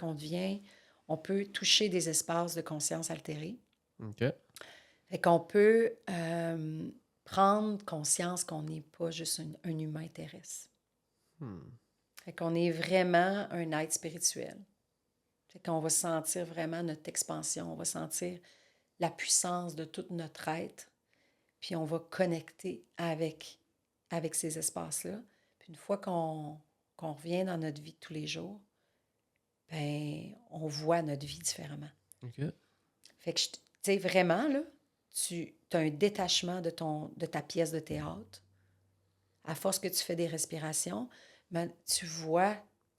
on peut toucher des espaces de conscience altérés. OK. Fait qu'on peut prendre conscience qu'on n'est pas juste un humain terrestre. Fait qu'on est vraiment un être spirituel. Fait qu'on va sentir vraiment notre expansion, on va sentir la puissance de tout notre être, puis on va connecter avec ces espaces-là. Puis une fois qu'on revient dans notre vie de tous les jours, ben on voit notre vie différemment. OK. Fait que, tu sais, vraiment, là, tu as un détachement de ta pièce de théâtre. À force que tu fais des respirations, ben, tu vois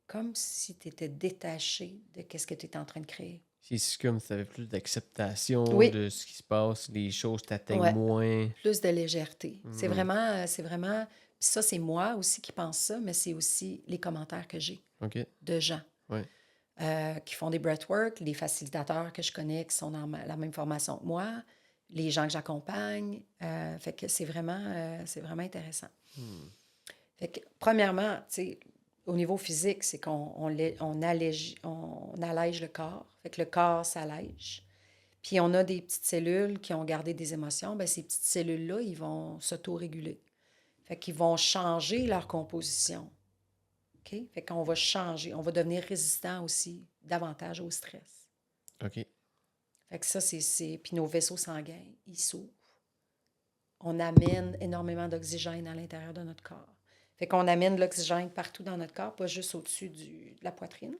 comme si tu étais détaché de ce que tu es en train de créer. C'est comme si tu avais plus d'acceptation de ce qui se passe, les choses t'atteignent moins. Plus de légèreté. C'est vraiment... Puis ça, c'est moi aussi qui pense ça, mais c'est aussi les commentaires que j'ai de gens qui font des breathwork, les facilitateurs que je connais qui sont dans la même formation que moi, les gens que j'accompagne. Fait que c'est vraiment intéressant. Fait que, premièrement, tu sais, au niveau physique, c'est on allège le corps. Fait que le corps s'allège. Puis on a des petites cellules qui ont gardé des émotions. Bien, ces petites cellules-là, ils vont s'auto-réguler. Fait qu'ils vont changer leur composition. OK? Fait qu'on va changer. On va devenir résistant aussi davantage au stress. OK. Fait que ça, c'est... Puis nos vaisseaux sanguins, ils s'ouvrent. On amène énormément d'oxygène à l'intérieur de notre corps. Fait qu'on amène l'oxygène partout dans notre corps, pas juste au-dessus de la poitrine.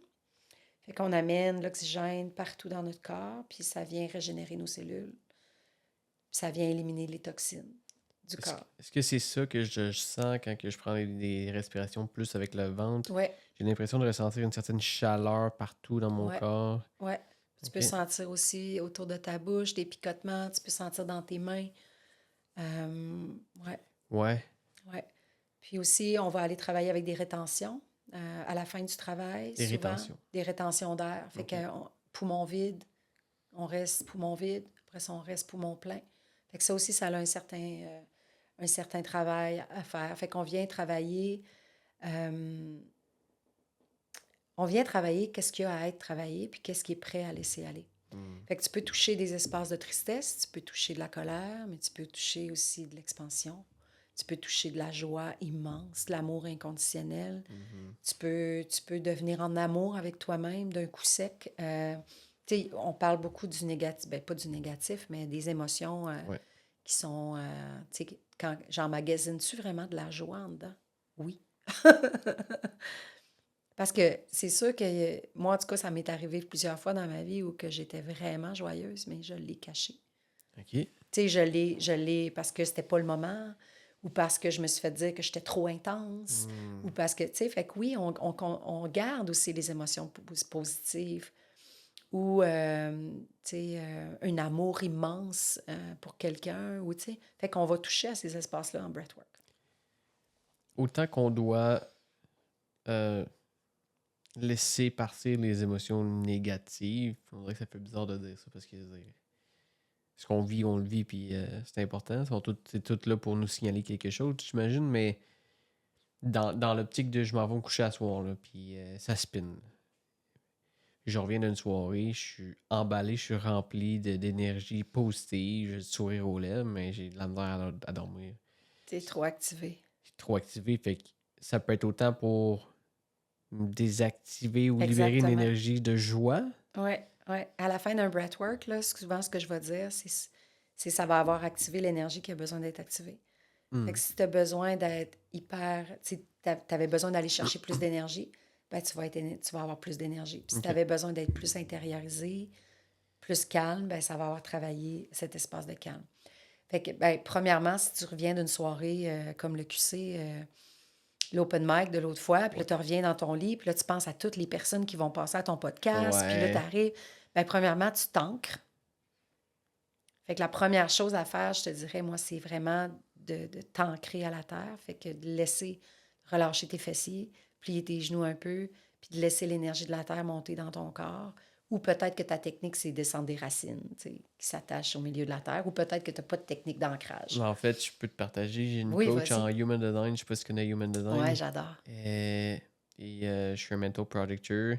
Fait qu'on amène l'oxygène partout dans notre corps, puis ça vient régénérer nos cellules. Puis ça vient éliminer les toxines du corps. Est-ce que c'est ça que je sens quand que je prends des respirations plus avec le ventre? Oui. J'ai l'impression de ressentir une certaine chaleur partout dans mon corps. Oui. Tu peux sentir aussi autour de ta bouche des picotements. Tu peux sentir dans tes mains. Ouais. Ouais. Ouais. Puis aussi, on va aller travailler avec des rétentions à la fin du travail. Des souvent, rétentions. Des rétentions d'air. Fait que poumon vide, on reste poumon vide. Après ça, on reste poumon plein. Fait que ça aussi, ça a un certain travail à faire. Fait qu'on vient travailler... on vient travailler qu'est-ce qu'il y a à être travaillé puis qu'est-ce qui est prêt à laisser aller. Fait que tu peux toucher des espaces de tristesse, tu peux toucher de la colère, mais tu peux toucher aussi de l'expansion. Tu peux toucher de la joie immense, de l'amour inconditionnel. Tu peux devenir en amour avec toi-même d'un coup sec. Tu sais, on parle beaucoup du négatif, ben pas du négatif, mais des émotions qui sont... tu sais, quand j'emmagasine-tu vraiment de la joie en dedans? Oui. Parce que c'est sûr que moi, en tout cas, ça m'est arrivé plusieurs fois dans ma vie où que j'étais vraiment joyeuse, mais je l'ai caché. OK. Tu sais, je l'ai parce que c'était pas le moment ou parce que je me suis fait dire que j'étais trop intense ou parce que, tu sais, fait que oui, on garde aussi les émotions positives ou, tu sais, un amour immense pour quelqu'un ou, tu sais, fait qu'on va toucher à ces espaces-là en breathwork. Autant qu'on doit laisser partir les émotions négatives, on dirait que ça fait bizarre de dire ça parce que ce qu'on vit, on le vit, puis c'est important. C'est tout là pour nous signaler quelque chose, j'imagine, mais dans l'optique de je m'en vais me coucher à soir, là, puis ça spin. Je reviens d'une soirée, je suis emballé, je suis rempli d'énergie positive, j'ai le sourire aux lèvres, mais j'ai de la misère à dormir. T'es trop activé. Je suis trop activé, fait que ça peut être autant pour me désactiver ou libérer une énergie de joie. Oui, oui. À la fin d'un breathwork, là, souvent, ce que je vais dire, c'est ça va avoir activé l'énergie qui a besoin d'être activée. Fait que si tu as besoin d'être hyper... Tu avais besoin d'aller chercher plus d'énergie, ben, tu vas avoir plus d'énergie. Puis si tu avais besoin d'être plus intériorisé, plus calme, ben, ça va avoir travaillé cet espace de calme. Fait que, ben, premièrement, si tu reviens d'une soirée comme le QC... l'open mic de l'autre fois, puis là, tu reviens dans ton lit, puis là, tu penses à toutes les personnes qui vont passer à ton podcast, puis là, tu arrives. Bien, premièrement, tu t'ancres. Fait que la première chose à faire, je te dirais, moi, c'est vraiment de t'ancrer à la terre, fait que de laisser relâcher tes fessiers, plier tes genoux un peu, puis de laisser l'énergie de la terre monter dans ton corps. Ou peut-être que ta technique, c'est descendre des racines, tu sais, qui s'attachent au milieu de la terre. Ou peut-être que tu n'as pas de technique d'ancrage. En fait, je peux te partager. J'ai une coach en Human Design. Je ne sais pas si tu connais Human Design. Ouais, j'adore. Et je suis un mental projector.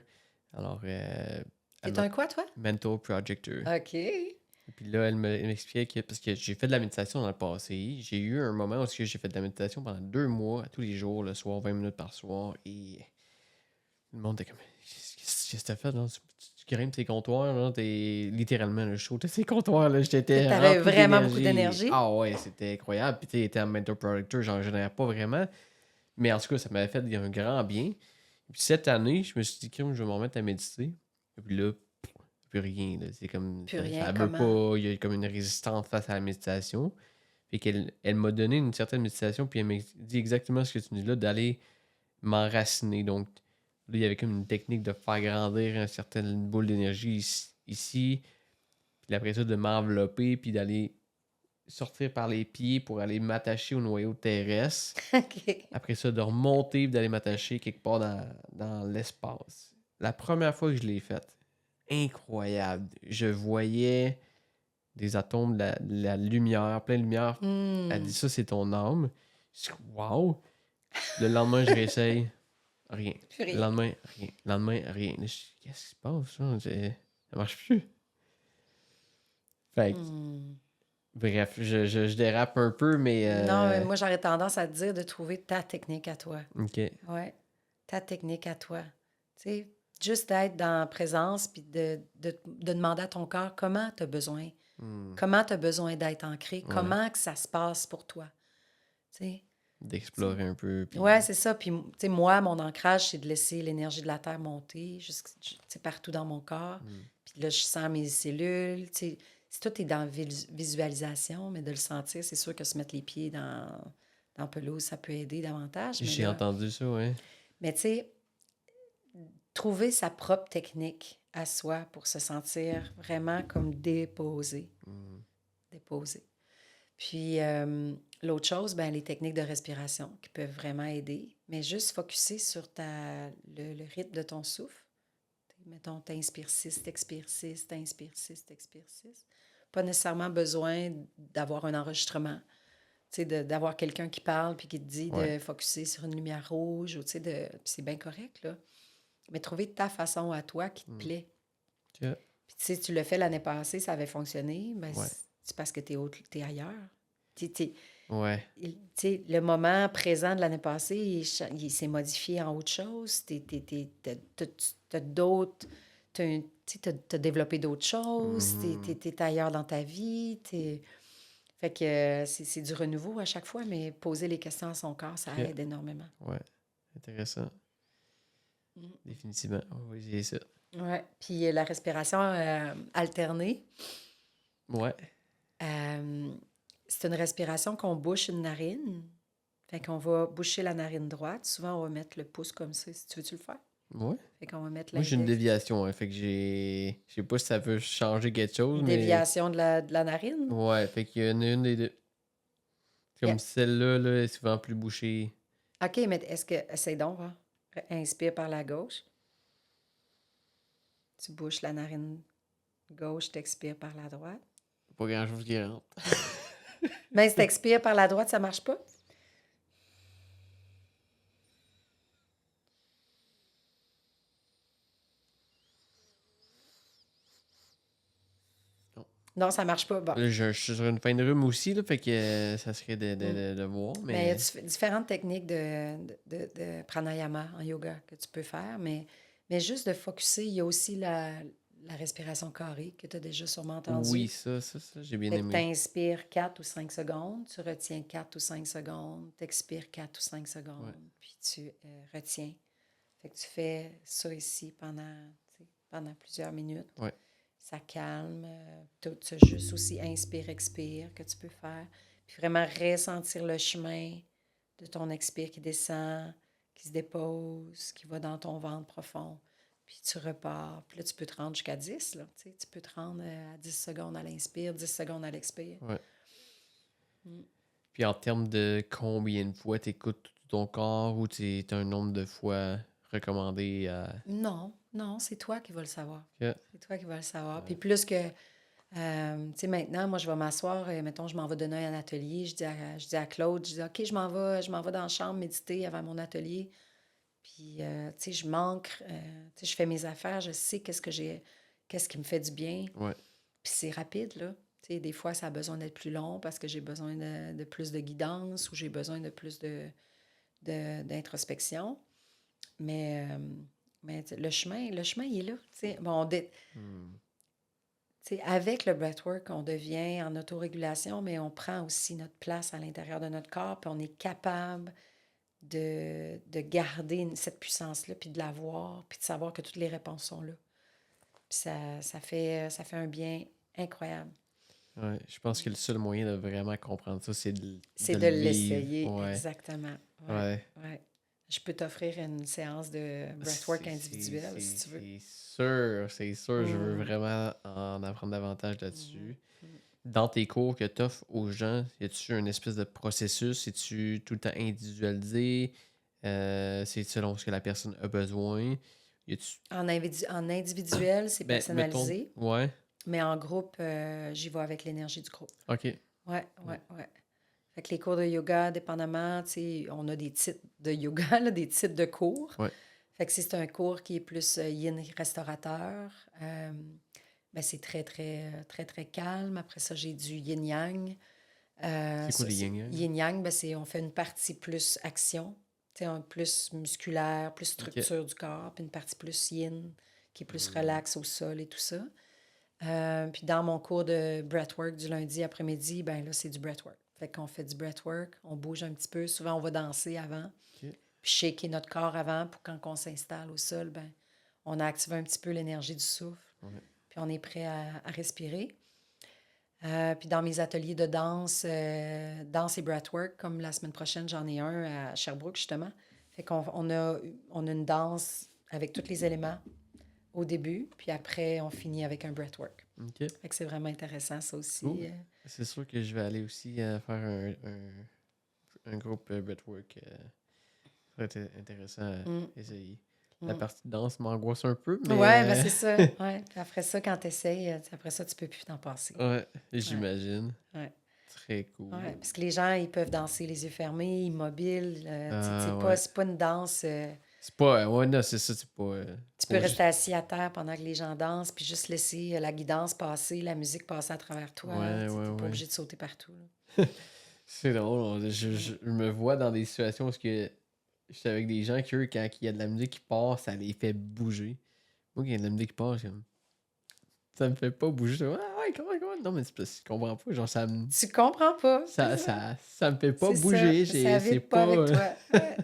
Alors, T'es un quoi, toi? Mental projector. OK. Et puis là, elle m'expliquait que... Parce que j'ai fait de la méditation dans le passé. J'ai eu un moment où j'ai fait de la méditation pendant 2 mois, tous les jours, le soir, 20 minutes par soir. Et le monde était comme... Qu'est-ce que t'as fait, là? Tu grimpes tes comptoirs, là, t'es littéralement le show. T'as ces comptoirs, là, j'étais t'avais vraiment beaucoup d'énergie. Ah ouais, c'était incroyable. Puis t'étais un mentor producteur, j'en générais pas vraiment. Mais en tout cas, ça m'avait fait un grand bien. Et puis cette année, je me suis dit, je vais me remettre à méditer. Et puis là, plus rien. Là. C'est comme... Plus rien, ça veut pas... Il y a comme une résistance face à la méditation. Fait qu'elle m'a donné une certaine méditation, puis elle m'a dit exactement ce que tu me dis là, d'aller m'enraciner. Donc, là, il y avait comme une technique de faire grandir une certaine boule d'énergie ici. Puis après ça, de m'envelopper, puis d'aller sortir par les pieds pour aller m'attacher au noyau terrestre. OK. Après ça, de remonter, puis d'aller m'attacher quelque part dans l'espace. La première fois que je l'ai faite, incroyable. Je voyais des atomes, la lumière, plein de lumière. Elle dit ça, c'est ton âme. Je dis, wow! Le lendemain, je réessaye. Rien. Plus rien. Le lendemain, rien. Le lendemain, rien. Je dis, qu'est-ce qui se passe, là? Ça marche plus. Fait que, bref, je dérape un peu, mais. Non, mais moi, j'aurais tendance à te dire de trouver ta technique à toi. OK. Ouais, ta technique à toi. Tu sais, juste d'être dans la présence puis de demander à ton corps comment tu as besoin. Comment tu as besoin d'être ancré. Comment que ça se passe pour toi. Tu sais. D'explorer un peu. Puis... Ouais, c'est ça. Puis, tu sais, moi, mon ancrage, c'est de laisser l'énergie de la Terre monter partout dans mon corps. Puis là, je sens mes cellules. Tu sais, si tout est dans visualisation, mais de le sentir, c'est sûr que se mettre les pieds dans la pelouse, ça peut aider davantage. Mais J'ai là, entendu ça, ouais. mais tu sais, trouver sa propre technique à soi pour se sentir vraiment comme déposé. Déposé. Puis, l'autre chose, ben, les techniques de respiration qui peuvent vraiment aider, mais juste focusser sur le rythme de ton souffle. Mettons, t'inspires 6, t'expires 6, t'inspires 6, t'expires 6. Pas nécessairement besoin d'avoir un enregistrement. Tu sais, d'avoir quelqu'un qui parle puis qui te dit de focusser sur une lumière rouge. Ou, tu sais, puis c'est bien correct, là. Mais trouver ta façon à toi qui te plaît. Okay. Puis, tu sais, tu l'as fait l'année passée, ça avait fonctionné, ben, c'est parce que t'es ailleurs. Ouais. Tu sais, le moment présent de l'année passée, il s'est modifié en autre chose. T'as d'autres... T'as développé d'autres choses. T'es ailleurs dans ta vie. Fait que c'est du renouveau à chaque fois, mais poser les questions à son corps, ça aide énormément. Ouais, intéressant. Définitivement. Oui, j'ai ça. Ouais. Puis la respiration alternée. Ouais. C'est une respiration qu'on bouche une narine. Fait qu'on va boucher la narine droite. Souvent, on va mettre le pouce comme ça. Si tu veux-tu le faire? Ouais. Fait qu'on va mettre Moi, j'ai une l'index. déviation. Hein, fait que j'ai... Je sais pas si ça veut changer quelque chose, Une mais... déviation de la narine. Ouais, fait qu'il y en a une des deux. Comme Yeah. celle-là, là, est souvent plus bouchée. OK, mais est-ce que... Essaye donc, hein? Inspire par la gauche. Tu bouches la narine gauche, t'expires par la droite. Pas grand-chose qui rentre. Mais si t'expires par la droite, ça marche pas? Non, ça marche pas. Bon. Là, je suis sur une fin de rhume aussi, là, fait que ça serait de voir. Mais il y a différentes techniques de pranayama en yoga que tu peux faire, mais juste de focusser, il y a aussi la respiration carrée que tu as déjà sûrement entendue. Oui, ça, j'ai bien Fait que aimé. tu inspires 4 ou 5 secondes, tu retiens 4 ou 5 secondes, tu expires 4 ou 5 secondes, puis tu retiens. Fait que tu fais ça ici pendant plusieurs minutes. Ouais. Ça calme. Tout ça, juste aussi inspire, expire que tu peux faire. Puis vraiment ressentir le chemin de ton expire qui descend, qui se dépose, qui va dans ton ventre profond. Puis tu repars. Puis là, tu peux te rendre jusqu'à 10. Là, tu peux te rendre à 10 secondes à l'inspire, 10 secondes à l'expire. Ouais. Puis en termes de combien de fois tu écoutes tout ton corps ou tu as un nombre de fois recommandé à... Non, c'est toi qui vas le savoir. Yeah. C'est toi qui vas le savoir. Puis plus que... tu sais, maintenant, moi, je vais m'asseoir, mettons, je m'en vais donner un atelier, je dis à Claude, je dis, OK, je m'en vais dans la chambre méditer avant mon atelier. Puis, tu sais, je manque, tu sais, je fais mes affaires, je sais qu'est-ce qui me fait du bien. Ouais. Puis c'est rapide, là. Tu sais, des fois, ça a besoin d'être plus long parce que j'ai besoin de plus de guidance ou j'ai besoin de plus d'introspection. Mais le chemin, il est là. Tu sais, bon, t'sais, avec le breathwork, on devient en autorégulation, mais on prend aussi notre place à l'intérieur de notre corps, puis on est capable de garder cette puissance-là, puis de la voir, puis de savoir que toutes les réponses sont là. Puis ça fait un bien incroyable. Ouais, je pense que le seul moyen de vraiment comprendre ça, c'est de le l'essayer. vivre. Ouais. Exactement. Ouais. Je peux t'offrir une séance de breathwork individuelle, si tu veux. C'est sûr. Je veux vraiment en apprendre davantage là-dessus. Dans tes cours que tu offres aux gens, y a-tu une espèce de processus? Es-tu tout le temps individualisé? C'est selon ce que la personne a besoin? En individuel, c'est personnalisé. Ouais. Mais en groupe, j'y vais avec l'énergie du groupe. OK. Ouais. Fait que les cours de yoga, dépendamment, tu sais, on a des titres de yoga, là, des titres de cours. Ouais. Fait que si c'est un cours qui est plus yin restaurateur, ben c'est très, très calme. Après ça, j'ai du yin-yang. C'est quoi les yin-yang? Yin-yang, ben on fait une partie plus action, tu sais, plus musculaire, plus structure du corps, puis une partie plus yin, qui est plus relax au sol et tout ça. Puis dans mon cours de breathwork du lundi après-midi, ben là, c'est du breathwork. Fait qu'on fait du breathwork, on bouge un petit peu. Souvent, on va danser avant, puis shaker notre corps avant pour quand on s'installe au sol, ben on a activé un petit peu l'énergie du souffle. Puis on est prêt à respirer. Puis dans mes ateliers de danse et breathwork, comme la semaine prochaine, j'en ai un à Sherbrooke, justement. Fait qu'on a une danse avec tous les éléments au début, puis après, on finit avec un breathwork. OK. Fait que c'est vraiment intéressant, ça aussi. Cool. C'est sûr que je vais aller aussi faire un groupe breathwork. Ça va être intéressant à essayer. La partie de danse m'angoisse un peu, mais... Ouais, ben c'est ça. Ouais. Puis après ça, quand tu essayes, après ça, tu peux plus t'en passer. Ouais, j'imagine. Ouais. Très cool. Ouais, parce que les gens, ils peuvent danser les yeux fermés, immobiles. ouais. C'est pas une danse... C'est pas... Ouais, non, c'est ça, c'est pas... Tu peux rester assis à terre pendant que les gens dansent, puis juste laisser la guidance passer, la musique passer à travers toi. Ouais, Tu ouais, n'es pas ouais. obligé de sauter partout. Là. C'est drôle. Je me vois dans des situations où je suis avec des gens qui, eux, quand il y a de la musique qui part, ça les fait bouger. Moi, quand il y a de la musique qui part, je suis comme... Ça me fait pas bouger. Je suis comme, ah ouais, comment? Non, mais c'est parce que je comprends pas. Genre, ça me... Tu comprends pas. Ça me fait pas C'est bouger. ça C'est vite pas avec toi. Ouais.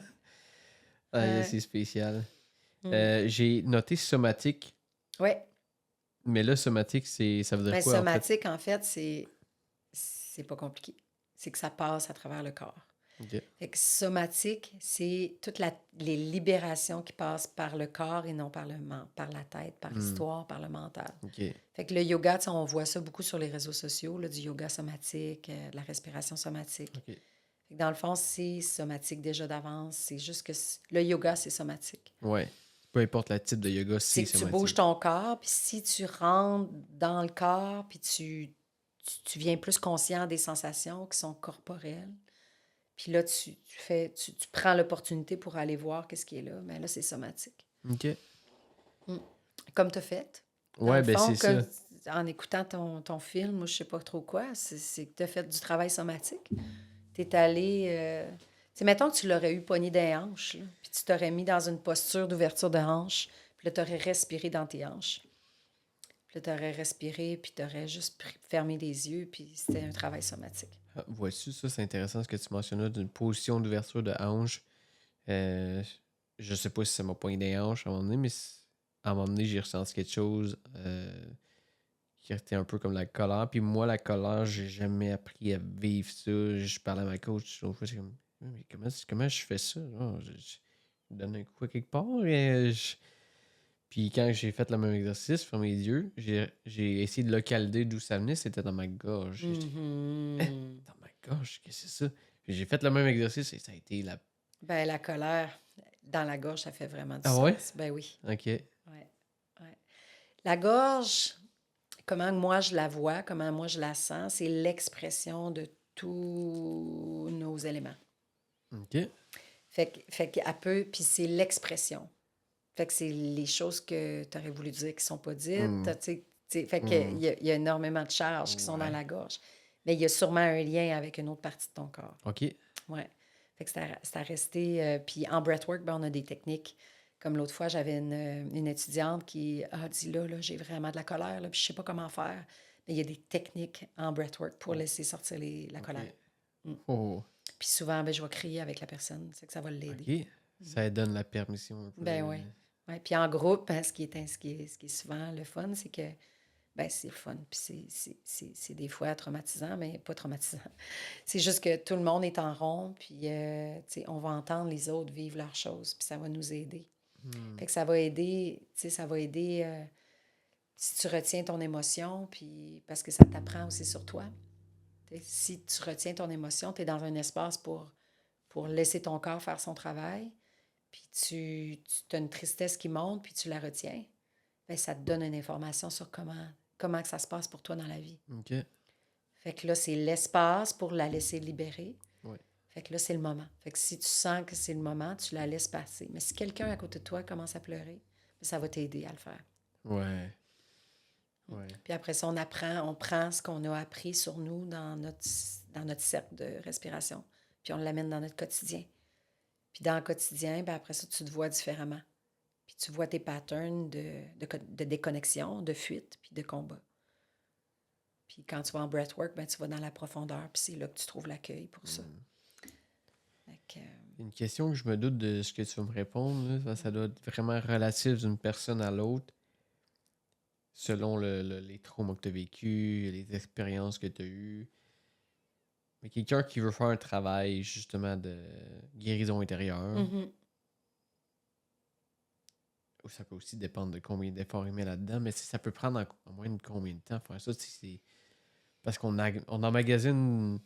Ah, c'est spécial. Mm. J'ai noté somatique. Ouais. Mais là, somatique, ça veut dire Ben, quoi, somatique, en fait, c'est pas compliqué. C'est que ça passe à travers le corps. OK. Fait que somatique, c'est toutes les libérations qui passent par le corps et non par la tête, par l'histoire, par le mental. OK. Fait que le yoga, on voit ça beaucoup sur les réseaux sociaux, là, du yoga somatique, de la respiration somatique. OK. Fait que dans le fond, c'est somatique déjà d'avance. C'est juste que le yoga, c'est somatique. Ouais. Peu importe le type de yoga, C'est c'est que tu somatique. bouges ton corps, puis si tu rentres dans le corps, puis tu viens plus conscient des sensations qui sont corporelles, puis là, tu prends l'opportunité pour aller voir qu'est-ce qui est là. Mais là, c'est somatique. OK. Comme tu as fait. Dans Ouais, le ben fond, c'est ça. en écoutant ton film, moi, je sais pas trop quoi, c'est que tu as fait du travail somatique. Tu es allé... tu sais, mettons que tu l'aurais eu pogné des hanches, là, puis tu t'aurais mis dans une posture d'ouverture de hanches, puis là, tu aurais respiré dans tes hanches. Puis là, tu aurais respiré, puis tu aurais juste fermé les yeux, puis c'était un travail somatique. Ah, vois-tu, ça, c'est intéressant ce que tu mentionnais d'une position d'ouverture de hanche. Je sais pas si ça m'a poigné des hanches à un moment donné, mais à un moment donné, j'ai ressenti quelque chose qui était un peu comme la colère. Puis moi, la colère, j'ai jamais appris à vivre ça. Je parlais à ma coach, l'autre fois, c'est comme, mais comment je fais ça? Genre, je donne un coup à quelque part. Puis quand j'ai fait le même exercice, fermé les yeux, j'ai essayé de localiser d'où ça venait, c'était dans ma gorge. Dans ma gorge, qu'est-ce que c'est ça? Puis j'ai fait le même exercice et ça a été la... Ben, la colère, dans la gorge, ça fait vraiment du Ah sens. ouais? Ben oui. OK. Ouais. La gorge, comment moi je la vois, comment moi je la sens, c'est l'expression de tous nos éléments. OK. Fait qu'elle peut, puis c'est l'expression. Fait que c'est les choses que tu aurais voulu dire qui sont pas dites. Fait qu'il y a énormément de charges qui sont dans la gorge. Mais il y a sûrement un lien avec une autre partie de ton corps. OK. Ouais. Fait que c'est à rester... puis en breathwork, ben, on a des techniques. Comme l'autre fois, j'avais une étudiante qui a dit, là j'ai vraiment de la colère, là, puis je sais pas comment faire. Mais il y a des techniques en breathwork pour laisser sortir la colère. Oh. Puis souvent, ben, je vais crier avec la personne. C'est que ça va l'aider. OK. Ça donne la permission un peu. Ben oui. Ouais. Puis en groupe, ben, ce qui est souvent le fun, c'est que ben c'est le fun. Puis c'est des fois traumatisant, mais pas traumatisant. C'est juste que tout le monde est en rond, puis on va entendre les autres vivre leurs choses, puis ça va nous aider. Fait que ça va aider, si tu retiens ton émotion, puis parce que ça t'apprend aussi sur toi. Si tu retiens ton émotion, tu es dans un espace pour laisser ton corps faire son travail, puis tu as une tristesse qui monte, puis tu la retiens, bien, ça te donne une information sur comment comment que ça se passe pour toi dans la vie. OK. Fait que là, c'est l'espace pour la laisser libérer. Ouais. Fait que là, c'est le moment. Fait que si tu sens que c'est le moment, tu la laisses passer. Mais si quelqu'un à côté de toi commence à pleurer, ça va t'aider à le faire. Ouais. Ouais. Puis après ça, on prend ce qu'on a appris sur nous dans notre cercle de respiration, puis on l'amène dans notre quotidien. Puis dans le quotidien, ben après ça, tu te vois différemment. Puis tu vois tes patterns de déconnexion, de fuite, puis de combat. Puis quand tu vas en breathwork, ben tu vas dans la profondeur, puis c'est là que tu trouves l'accueil pour ça. Fait que, Une question que je me doute de ce que tu vas me répondre, là, ça doit être vraiment relatif d'une personne à l'autre, selon les traumas que tu as vécus, les expériences que tu as eues. Mais quelqu'un qui veut faire un travail, justement, de guérison intérieure, mhm. ou ça peut aussi dépendre de combien d'efforts il met là-dedans, mais ça peut prendre en moyenne combien de temps faire ça? C'est parce on emmagasine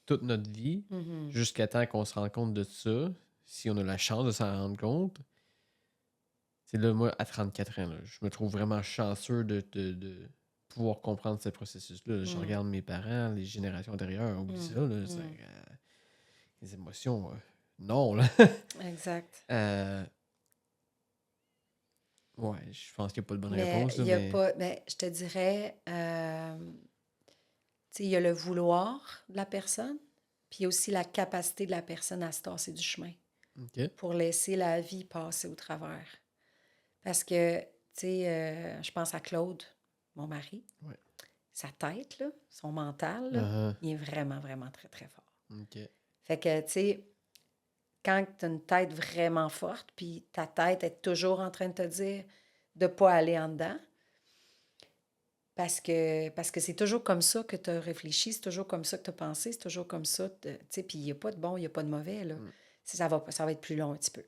toute notre vie Mhm. jusqu'à temps qu'on se rende compte de ça, si on a la chance de s'en rendre compte. C'est là, moi, à 34 ans, là, je me trouve vraiment chanceux de pouvoir comprendre ce processus-là. Je regarde mes parents, les générations antérieures, oublie ça, là, les émotions, non, là. Exact. Ouais, je pense qu'il n'y a pas de bonne Mais réponse, il là, y a mais... pas. Ben, je te dirais, tu sais, il y a le vouloir de la personne, puis il y a aussi la capacité de la personne à se tasser du chemin OK. pour laisser la vie passer au travers. Parce que, tu sais, je pense à Claude, mon mari. Ouais. Sa tête, là, son mental, là, Uh-huh. il est vraiment, vraiment très, très fort. OK. Fait que, tu sais, quand tu as une tête vraiment forte, puis ta tête est toujours en train de te dire de ne pas aller en dedans, parce que c'est toujours comme ça que tu as réfléchi, c'est toujours comme ça que tu as pensé, c'est toujours comme ça, tu sais, puis il n'y a pas de bon, il n'y a pas de mauvais, là. Ça va être plus long un petit peu.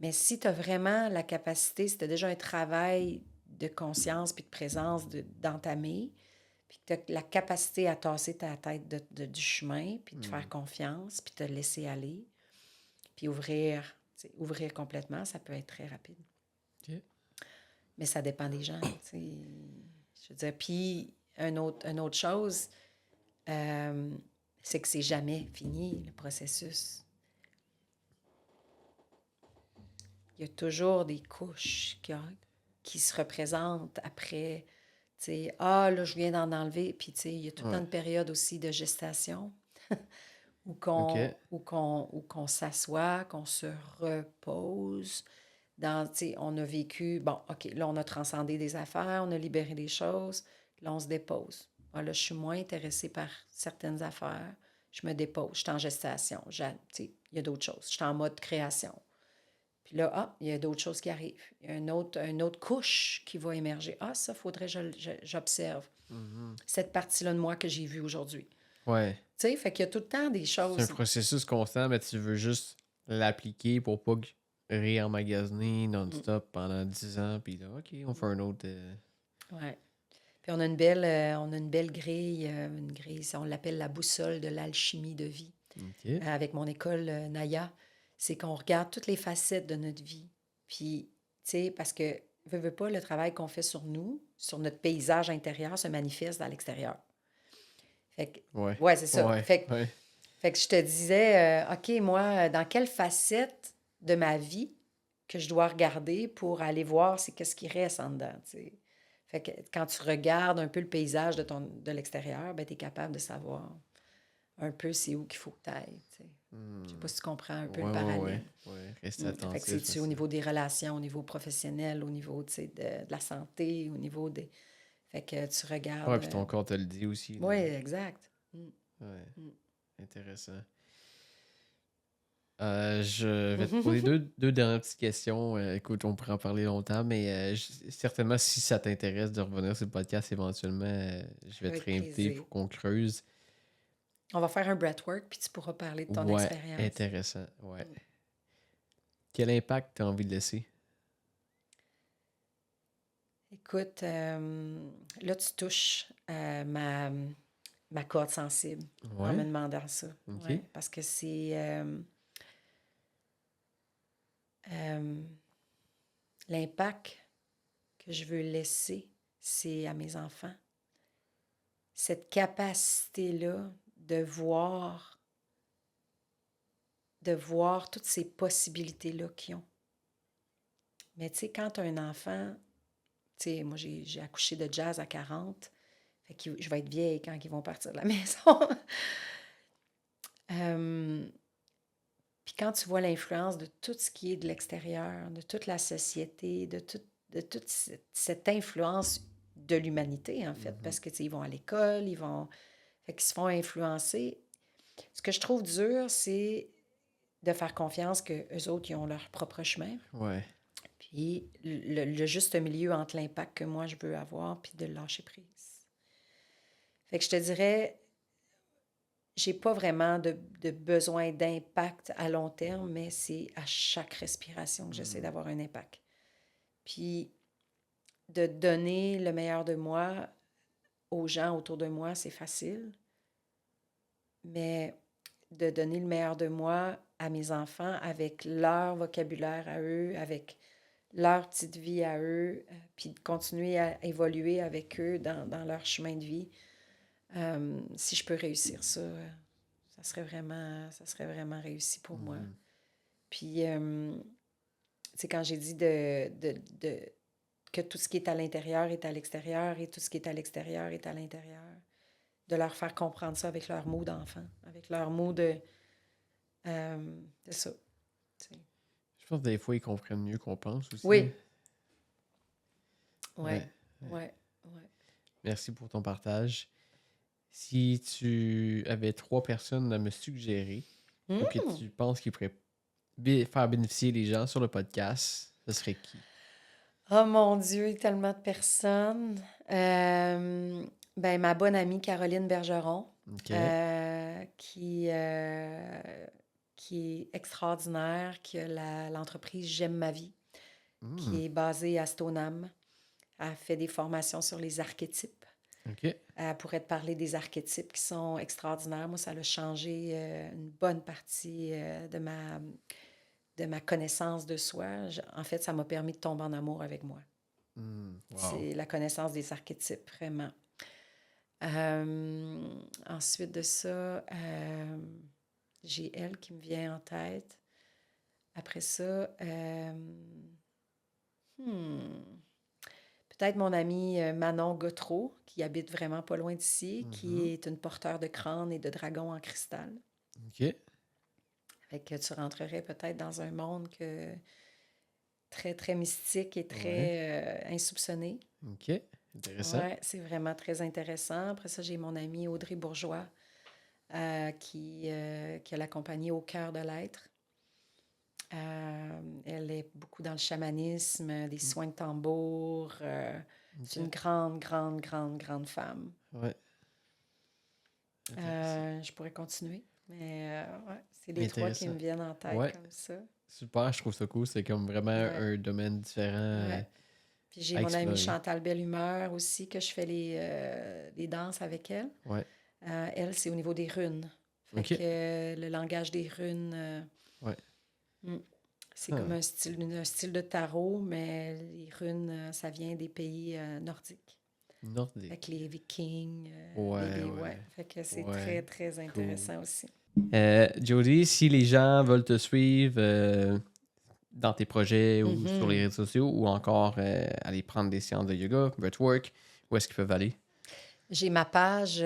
Mais si tu as vraiment la capacité, si tu as déjà un travail de conscience puis de présence d'entamer, puis que tu as la capacité à tasser ta tête du chemin, puis de faire confiance, puis te laisser aller, puis ouvrir, tu sais, ouvrir complètement, ça peut être très rapide. OK. Mais ça dépend des gens, tu sais. Je veux dire, puis une autre chose, c'est que c'est jamais fini, le processus. Il y a toujours des couches qui se représentent après. Tu sais, là, je viens d'en enlever. Puis, tu sais, il y a tout le temps une période aussi de gestation où OK. qu'on s'assoit, qu'on se repose. Tu sais, on a vécu, bon, OK, là, on a transcendé des affaires, on a libéré des choses. Là, on se dépose. Là, je suis moins intéressée par certaines affaires. Je me dépose. Je suis en gestation. Tu sais, il y a d'autres choses. Je suis en mode création. Puis là, il y a d'autres choses qui arrivent. Il y a une autre couche qui va émerger. Ça, il faudrait que j'observe cette partie-là de moi que j'ai vue aujourd'hui. Ouais. Tu sais, fait qu'il y a tout le temps des choses. C'est un processus constant, mais tu veux juste l'appliquer pour pas réemmagasiner non-stop pendant 10 ans, puis là, OK, on fait un autre... Ouais. Puis on a une belle grille, on l'appelle la boussole de l'alchimie de vie. OK. Avec mon école Naya, c'est qu'on regarde toutes les facettes de notre vie. Puis, tu sais, parce que, veux pas, le travail qu'on fait sur nous, sur notre paysage intérieur, se manifeste dans l'extérieur. Fait que, Ouais. c'est ça. Ouais. Fait que je te disais, OK, moi, dans quelle facette de ma vie que je dois regarder pour aller voir c'est qu'est-ce qui reste en dedans, tu sais. Fait que quand tu regardes un peu le paysage de l'extérieur, ben, tu es capable de savoir un peu c'est où qu'il faut que tu ailles. Je sais pas si tu comprends un peu le parallèle. Ouais. Reste Fait attentif. que c'est-tu au niveau des relations, au niveau professionnel, au niveau de la santé, au niveau des... Fait que tu regardes... Ouais, puis ton corps te le dit aussi. Oui, exact. Ouais. Intéressant. Je vais te poser deux dernières petites questions. Écoute, on pourrait en parler longtemps, mais certainement, si ça t'intéresse de revenir sur le podcast éventuellement, je vais te Avec réinviter plaisir. pour qu'on creuse. On va faire un breathwork, puis tu pourras parler de ton Ouais, expérience. intéressant. Ouais. Quel impact tu as envie de laisser? Écoute, là, tu touches ma corde sensible en me Ouais. demandant ça. OK. Ouais, parce que c'est... l'impact que je veux laisser, c'est à mes enfants. Cette capacité-là de voir toutes ces possibilités-là qu'ils ont. Mais tu sais, quand tu as un enfant, tu sais, moi, j'ai accouché de Jazz à 40, fait que je vais être vieille quand ils vont partir de la maison. Puis quand tu vois l'influence de tout ce qui est de l'extérieur, de toute la société, de toute cette influence de l'humanité, en fait, parce que, tu sais, ils vont à l'école, fait qu'ils se font influencer. Ce que je trouve dur, c'est de faire confiance qu'eux autres, ils ont leur propre chemin. Ouais. Puis le juste milieu entre l'impact que moi, je veux avoir, puis de lâcher prise. Fait que je te dirais, j'ai pas vraiment de besoin d'impact à long terme, mais c'est à chaque respiration que j'essaie d'avoir un impact. Puis de donner le meilleur de moi aux gens autour de moi, c'est facile. Mais de donner le meilleur de moi à mes enfants avec leur vocabulaire à eux, avec leur petite vie à eux, puis de continuer à évoluer avec eux dans leur chemin de vie. Si je peux réussir ça, ça serait vraiment réussi pour moi. Puis, tu sais, quand j'ai dit que tout ce qui est à l'intérieur est à l'extérieur et tout ce qui est à l'extérieur est à l'intérieur, de leur faire comprendre ça avec leurs mots d'enfant, avec leurs mots de ça. T'sais. Je pense que des fois, ils comprennent mieux qu'on pense aussi. Oui. Ouais. Ouais. Merci pour ton partage. Si tu avais 3 personnes à me suggérer ou que tu penses qu'ils pourraient faire bénéficier les gens sur le podcast, ce serait qui? Oh mon Dieu, tellement de personnes. Ben, ma bonne amie Caroline Bergeron, OK. qui est extraordinaire, qui a l'entreprise J'aime ma vie, qui est basée à Stoneham. Elle fait des formations sur les archétypes. OK. Elle pourrait te parler des archétypes qui sont extraordinaires. Moi, ça a changé une bonne partie de ma connaissance de soi. En fait, ça m'a permis de tomber en amour avec moi. Wow. C'est la connaissance des archétypes, vraiment. Ensuite de ça, j'ai elle qui me vient en tête. Après ça, peut-être mon amie Manon Gautreau, qui habite vraiment pas loin d'ici, qui est une porteur de crâne et de dragon en cristal. OK. Fait que tu rentrerais peut-être dans un monde très, très mystique et très insoupçonné. OK. Intéressant. Oui, c'est vraiment très intéressant. Après ça, j'ai mon amie Audrey Bourgeois qui a la compagnie Au cœur de l'être. Elle est beaucoup dans le chamanisme, des soins de tambour. C'est une grande, grande, grande, grande femme. Ouais. Je pourrais continuer, mais c'est les 3 qui me viennent en tête comme ça. Super, je trouve ça cool. C'est comme vraiment un domaine différent. Puis j'ai mon amie Chantal Belle-Humeur aussi, que je fais les danses avec elle. Ouais. Elle, c'est au niveau des runes. Fait que le langage des runes, c'est comme un style de tarot, mais les runes, ça vient des pays nordiques. Nordique. Avec les Vikings. Fait que c'est très, très intéressant aussi. Jody, si les gens veulent te suivre dans tes projets ou sur les réseaux sociaux ou encore aller prendre des séances de yoga, breathwork, où est-ce qu'ils peuvent aller? J'ai ma page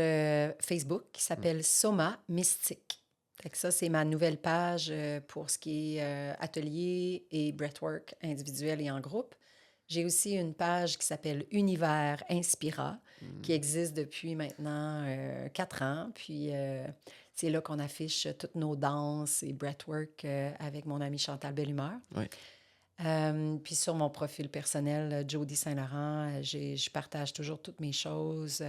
Facebook qui s'appelle Soma Mystique. Fait que ça, c'est ma nouvelle page pour ce qui est atelier et breathwork individuel et en groupe. J'ai aussi une page qui s'appelle Univers Inspira, qui existe depuis maintenant 4 ans. Puis c'est là qu'on affiche toutes nos danses et breathwork avec mon amie Chantal Belle-Humeur. Puis sur mon profil personnel, Jody Saint-Laurent, je partage toujours toutes mes choses.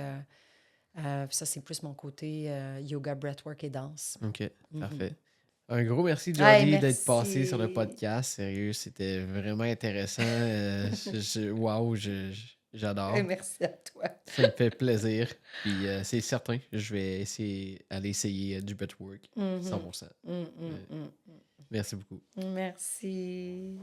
Ça, c'est plus mon côté yoga, breathwork et danse. OK, parfait. Un gros merci, Jody, d'être passé sur le podcast. Sérieux, c'était vraiment intéressant. Wow, j'adore. Merci à toi. Ça me fait plaisir. Puis c'est certain, je vais aller essayer du breathwork 100%. Merci beaucoup. Merci.